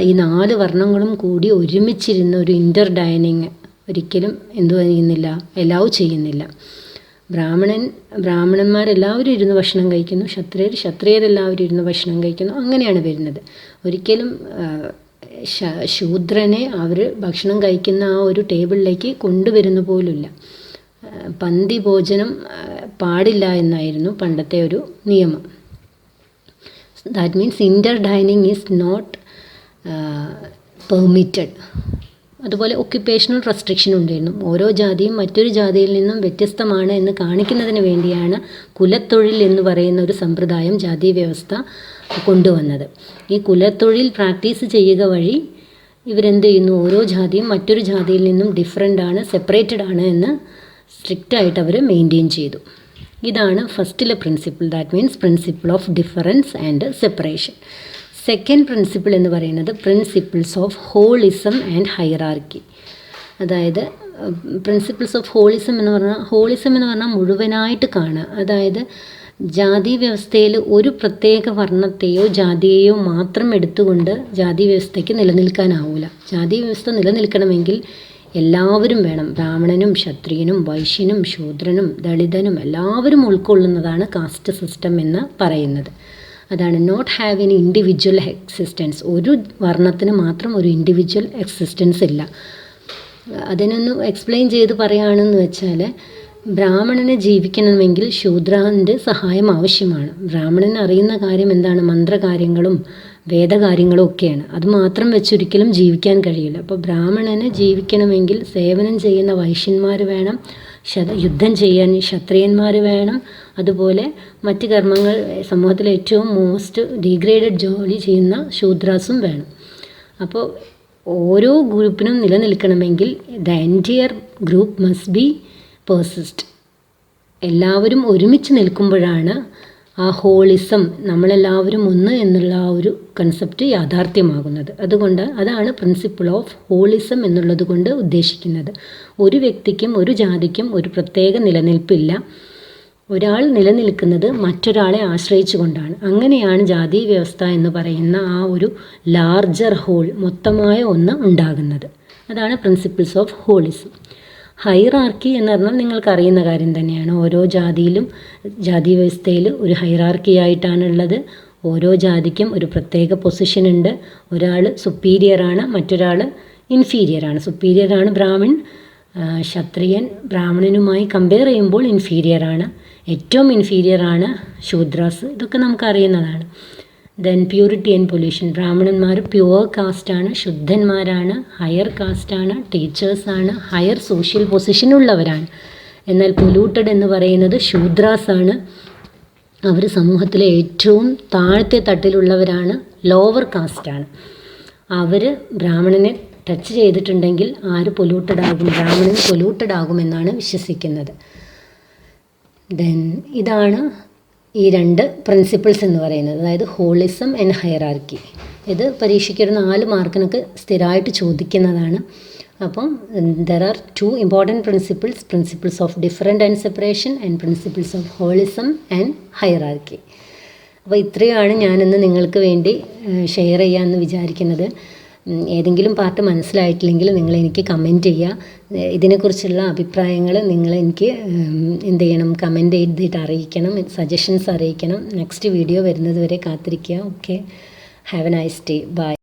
ഈ 4 വർണ്ണങ്ങളും കൂടി ഒരുമിച്ചിരുന്ന ഒരു ഇൻ്റർ ഡൈനിങ് ഒരിക്കലും ചെയ്യുന്നില്ല, എലൗ ചെയ്യുന്നില്ല. ബ്രാഹ്മണന്മാരെല്ലാവരും ഇരുന്ന് ഭക്ഷണം കഴിക്കുന്നു, ക്ഷത്രിയരെല്ലാവരും ഇരുന്ന് ഭക്ഷണം കഴിക്കുന്നു. അങ്ങനെയാണ് വരുന്നത്. ഒരിക്കലും ശൂദ്രനെ അവർ ഭക്ഷണം കഴിക്കുന്ന ആ ഒരു ടേബിളിലേക്ക് കൊണ്ടുവരുന്ന പോലുമില്ല. പന്തി ഭോജനം പാടില്ല എന്നായിരുന്നു പണ്ടത്തെ ഒരു നിയമം. That means inter dining is not permitted. അതുപോലെ ഒക്യുപ്പേഷണൽ റെസ്ട്രിക്ഷൻ ഉണ്ടായിരുന്നു. ഓരോ ജാതിയും മറ്റൊരു ജാതിയിൽ നിന്നും വ്യത്യസ്തമാണ് എന്ന് കാണിക്കുന്നതിന് വേണ്ടിയാണ് കുലത്തൊഴിൽ എന്ന് പറയുന്ന ഒരു സമ്പ്രദായം ജാതി വ്യവസ്ഥ കൊണ്ടുവന്നത്. ഈ കുലത്തൊഴിൽ പ്രാക്ടീസ് ചെയ്യുക വഴി ഇവരെന്ത് ചെയ്യുന്നു? ഓരോ ജാതിയും മറ്റൊരു ജാതിയിൽ നിന്നും ഡിഫറൻ്റാണ്, സെപ്പറേറ്റഡ് ആണ് എന്ന് സ്ട്രിക്റ്റായിട്ട് അവർ മെയിൻറ്റെയിൻ ചെയ്തു. ഇതാണ് ഫസ്റ്റിലെ principle. That means principle of difference and separation. Second principle എന്ന് പറയുന്നത് principles of holism and hierarchy. അതായത് പ്രിൻസിപ്പിൾസ് ഓഫ് ഹോളിസം എന്ന് പറഞ്ഞാൽ മുഴുവനായിട്ട് കാണുക. അതായത് ജാതി വ്യവസ്ഥയിൽ ഒരു പ്രത്യേക വർണ്ണത്തെയോ ജാതിയെയോ മാത്രം എടുത്തുകൊണ്ട് ജാതി വ്യവസ്ഥയ്ക്ക് നിലനിൽക്കാനാവില്ല. ജാതി വ്യവസ്ഥ നിലനിൽക്കണമെങ്കിൽ എല്ലാവരും വേണം. ബ്രാഹ്മണനും ക്ഷത്രിയനും വൈശ്യനും ശൂദ്രനും ദളിതനും എല്ലാവരും ഉൾക്കൊള്ളുന്നതാണ് കാസ്റ്റ് സിസ്റ്റം എന്ന് പറയുന്നത്. അതാണ് not have any individual existence. ഒരു വർണ്ണത്തിന് മാത്രം ഒരു ഇൻഡിവിജ്വൽ എക്സിസ്റ്റൻസ് ഇല്ല. അതിനൊന്ന് എക്സ്പ്ലെയിൻ ചെയ്ത് പറയുകയാണെന്ന് വെച്ചാൽ, ബ്രാഹ്മണന് ജീവിക്കണമെങ്കിൽ ശൂദ്രൻ്റെ സഹായം ആവശ്യമാണ്. ബ്രാഹ്മണൻ അറിയുന്ന കാര്യം എന്താണ്? മന്ത്രകാര്യങ്ങളും വേദകാര്യങ്ങളും ഒക്കെയാണ്. അത് മാത്രം വെച്ചൊരിക്കലും ജീവിക്കാൻ കഴിയില്ല. അപ്പോൾ ബ്രാഹ്മണന് ജീവിക്കണമെങ്കിൽ സേവനം ചെയ്യുന്ന വൈശ്യന്മാർ വേണം, യുദ്ധം ചെയ്യാൻ ക്ഷത്രിയന്മാർ വേണം, അതുപോലെ മറ്റ് കർമ്മങ്ങൾ സമൂഹത്തിലെ ഏറ്റവും മോസ്റ്റ് ഡീഗ്രേഡഡ് ജോലി ചെയ്യുന്ന ശൂദ്രാസും വേണം. അപ്പോൾ ഓരോ ഗ്രൂപ്പിനും നിലനിൽക്കണമെങ്കിൽ the entire group must be persist. എല്ലാവരും ഒരുമിച്ച് നിൽക്കുമ്പോഴാണ് ആ ഹോളിസം, നമ്മളെല്ലാവരും ഒന്ന് എന്നുള്ള ആ ഒരു കൺസെപ്റ്റ് യാഥാർത്ഥ്യമാകുന്നത്. അതാണ് പ്രിൻസിപ്പിൾ ഓഫ് ഹോളിസം എന്നുള്ളത് കൊണ്ട് ഉദ്ദേശിക്കുന്നത്. ഒരു വ്യക്തിക്കും ഒരു ജാതിക്കും ഒരു പ്രത്യേക നിലനിൽപ്പില്ല. ഒരാൾ നിലനിൽക്കുന്നത് മറ്റൊരാളെ ആശ്രയിച്ചു കൊണ്ടാണ്. അങ്ങനെയാണ് ജാതി വ്യവസ്ഥ എന്ന് പറയുന്ന ആ ഒരു ലാർജർ ഹോൾ, മൊത്തമായ ഒന്ന് ഉണ്ടാകുന്നത്. അതാണ് പ്രിൻസിപ്പിൾസ് ഓഫ് ഹോളിസം. ഹൈറാർക്കി എന്ന് പറഞ്ഞാൽ നിങ്ങൾക്കറിയുന്ന കാര്യം തന്നെയാണ്. ഓരോ ജാതിയിലും ജാതി വ്യവസ്ഥയിൽ ഒരു ഹൈറാർക്കി ആയിട്ടാണുള്ളത്. ഓരോ ജാതിക്കും ഒരു പ്രത്യേക പൊസിഷൻ ഉണ്ട്. ഒരാൾ സുപ്പീരിയറാണ്, മറ്റൊരാൾ ഇൻഫീരിയറാണ്. സുപ്പീരിയറാണ് ബ്രാഹ്മൺ, ക്ഷത്രിയൻ ബ്രാഹ്മണനുമായി കമ്പയർ ചെയ്യുമ്പോൾ ഇൻഫീരിയറാണ്. ഏറ്റവും ഇൻഫീരിയറാണ് ശൂദ്രാസ്. ഇതൊക്കെ നമുക്കറിയുന്നതാണ്. Then purity and pollution. ബ്രാഹ്മണന്മാർ പ്യുവർ കാസ്റ്റാണ്, ശുദ്ധന്മാരാണ്, ഹയർ കാസ്റ്റാണ്, ടീച്ചേഴ്സാണ്, ഹയർ സോഷ്യൽ പൊസിഷനുള്ളവരാണ്. എന്നാൽ പൊല്യൂട്ടഡ് എന്ന് പറയുന്നത് ശൂദ്രാസാണ്. അവർ സമൂഹത്തിലെ ഏറ്റവും താഴത്തെ തട്ടിലുള്ളവരാണ്, ലോവർ കാസ്റ്റാണ്. അവർ ബ്രാഹ്മണനെ ടച്ച് ചെയ്തിട്ടുണ്ടെങ്കിൽ ബ്രാഹ്മണൻ പൊല്യൂട്ടഡ് ആകുമെന്നാണ് വിശ്വസിക്കുന്നത്. ദെൻ ഇതാണ് ഈ 2 പ്രിൻസിപ്പിൾസ് എന്ന് പറയുന്നത്, അതായത് ഹോളിസം ആൻഡ് ഹൈറാർക്കി. ഇത് പരീക്ഷയ്ക്കൊരു 4 മാർക്കിനൊക്കെ സ്ഥിരമായിട്ട് ചോദിക്കുന്നതാണ്. അപ്പം there are 2 important principles of different and separation and principles of holism and hierarchy. അപ്പോൾ ഇത്രയുമാണ് ഞാനിന്ന് നിങ്ങൾക്ക് വേണ്ടി ഷെയർ ചെയ്യാമെന്ന് വിചാരിക്കുന്നത്. ഏതെങ്കിലും പാർട്ട് മനസ്സിലായിട്ടില്ലെങ്കിൽ നിങ്ങളെനിക്ക് കമൻറ്റ് ചെയ്യുക. ഇതിനെക്കുറിച്ചുള്ള അഭിപ്രായങ്ങൾ നിങ്ങളെനിക്ക് എന്ത് ചെയ്യണം, കമൻറ്റ് ചെയ്തിട്ട് അറിയിക്കണം, സജഷൻസ് അറിയിക്കണം. നെക്സ്റ്റ് വീഡിയോ വരുന്നത് വരെ കാത്തിരിക്കുക. Okay, have a nice day. By.